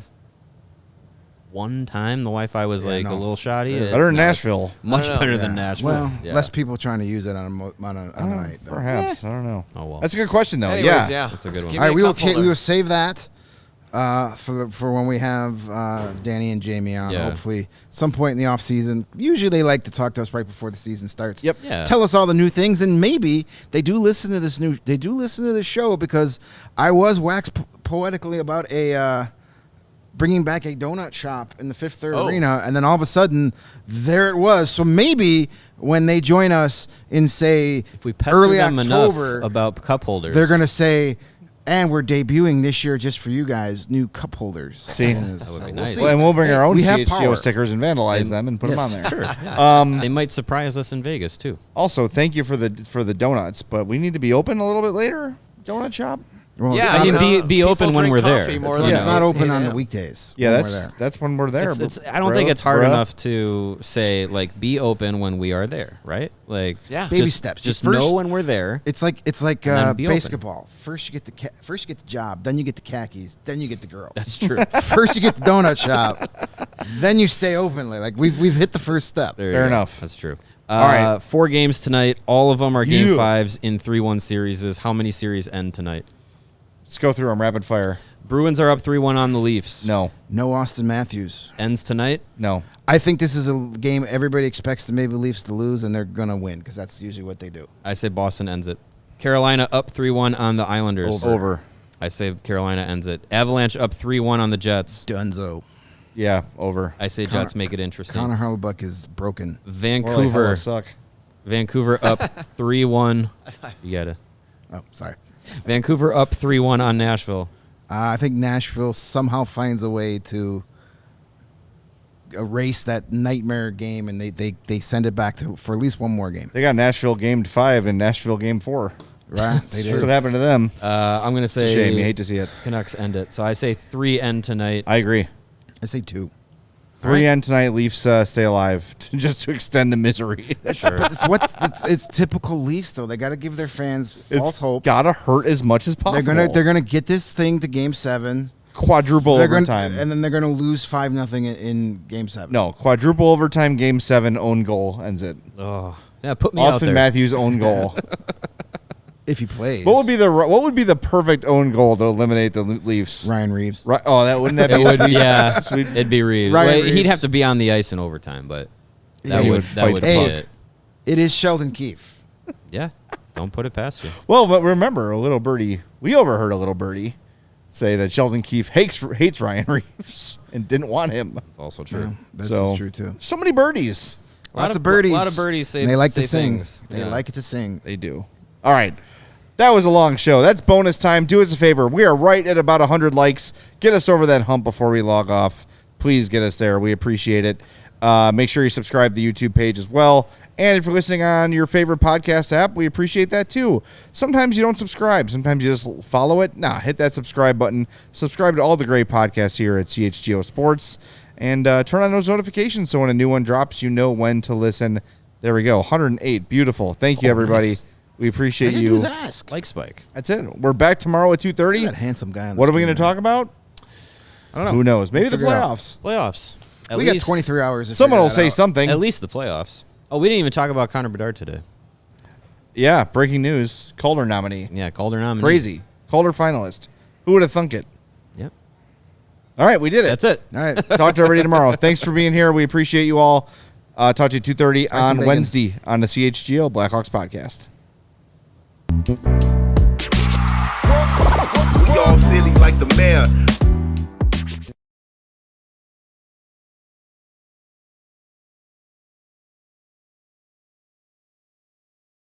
one time the Wi-Fi was Yeah, like no. a little shoddy. It's Better than not- Nashville. Much I don't know. better than Yeah. Nashville. Well, Yeah. less people trying to use it on a night. Though. Perhaps. I don't know. Oh, well. That's a good question, though. Anyways, yeah. That's a good one. Give All me right, a we will cup holder. we will save that for when we have Danny and Jamie on. Yeah. Hopefully, some point in the off season. Usually, they like to talk to us right before the season starts. Yep. Yeah. Tell us all the new things, and maybe they do listen to this They do listen to the show because I was waxed poetically about a. Bringing back a donut shop in the Fifth Third Arena, and then all of a sudden, there it was. So maybe when they join us in, say, If we pester early them October, enough about cup holders, they're going to say, and we're debuting this year just for you guys, new cup holders. See? And That would be we'll nice. see. Well, and we'll bring our own We have CHGO power. stickers and vandalize them and put them on Yes. there. Sure. They might surprise us in Vegas too. Also, thank you for the donuts, but we need to be open a little bit later. Donut shop. Well, Yeah, it's I not, mean, know, be people open when drink we're there. coffee more It's than it's they not do. open on Yeah. the weekdays. Yeah, when we're there. that's when we're there. I don't think it's hard bruh. enough to say like be open when we are there, right? Like Yeah. Baby just, steps. Just First- know when we're there. It's like then be open. basketball. First you get the job, then you get the khakis, then you get the girl. That's true. First you get the donut shop, then you stay open. Like we've hit the first step. There you Fair go. enough. That's true. All right. 4 games tonight. All of them are game Yeah. 5s in 3-1 series. How many series end tonight? Let's go through them rapid fire. Bruins are up 3-1 on the Leafs. No. No Austin Matthews. Ends tonight. No. I think this is a game everybody expects the Maple Leafs to lose, and they're gonna win because that's usually what they do. I say Boston ends it. Carolina up 3-1 on the Islanders. Over. I say Carolina ends it. Avalanche up 3-1 on the Jets. Dunzo. Yeah, over. I say Jets make it interesting. Connor Hellebuyck is broken. Vancouver. Suck. Vancouver up 3-1. You got it. Oh, sorry. Vancouver up 3-1 on Nashville. I think Nashville somehow finds a way to erase that nightmare game, and they send it back for at least one more game. They got Nashville game 5 and Nashville game 4. Right? That's what happened to them. I'm going to It's a say shame. You hate to see it. Canucks end it. So I say 3 end tonight. I agree. I say 2. 3 end tonight. Leafs stay alive just to extend the misery. But it's typical Leafs though. They got to give their fans false It's hope. gotta hurt as much as possible. They're gonna get this thing to Game 7. Quadruple They're overtime. and then they're gonna lose 5-0 in Game 7. No, quadruple overtime. Game 7 own goal ends it. Oh, yeah, put me out Austin there. Matthews own goal. if he plays. What would be the perfect own goal to eliminate the Leafs? Ryan Reeves? Right. Oh, that wouldn't that It be would, sweet? yeah, Sweet. it'd be Reeves. Ryan Well, Reeves. He'd have to be on the ice in overtime, but that He would would that fight would the be puck. it. It is Sheldon Keefe. Yeah, don't put it past you. Well, but remember, a little birdie. We overheard a little birdie say that Sheldon Keefe hates Ryan Reeves and didn't want him. That's also true. Yeah, that's So- true too. So many birdies. Lots of birdies. A lot of birdies say And they like to say sing. things. They Yeah. like it to sing. They do. All right. That was a long show. That's bonus time. Do us a favor. We are right at about 100 likes. Get us over that hump before we log off. Please get us there. We appreciate it. Make sure you subscribe to the YouTube page as well. And if you're listening on your favorite podcast app, we appreciate that too. Sometimes you don't subscribe. Sometimes you just follow it. Nah, hit that subscribe button. Subscribe to all the great podcasts here at CHGO Sports. And turn on those notifications so when a new one drops, you know when to listen. There we go. 108. Beautiful. Thank you, everybody. Nice. We appreciate All you. do is ask. Like Spike. That's it. We're back tomorrow at 2:30. That handsome guy on the What are we screen going to there. talk about? I don't know. Who knows? Maybe We'll the figure it out. playoffs. Playoffs. We got 23 hours. To Someone figure will that say out. something. At least the playoffs. Oh, we didn't even talk about Connor Bedard today. Yeah, breaking news. Calder nominee. Yeah, Calder nominee. Crazy. Calder finalist. Who would have thunk it? Yep. All right, we did it. That's it. All right. Talk to everybody tomorrow. Thanks for being here. We appreciate you all. Talk to you 2:30 Rice and on bacon. Wednesday on the CHGO Blackhawks podcast. We all silly like the mayor.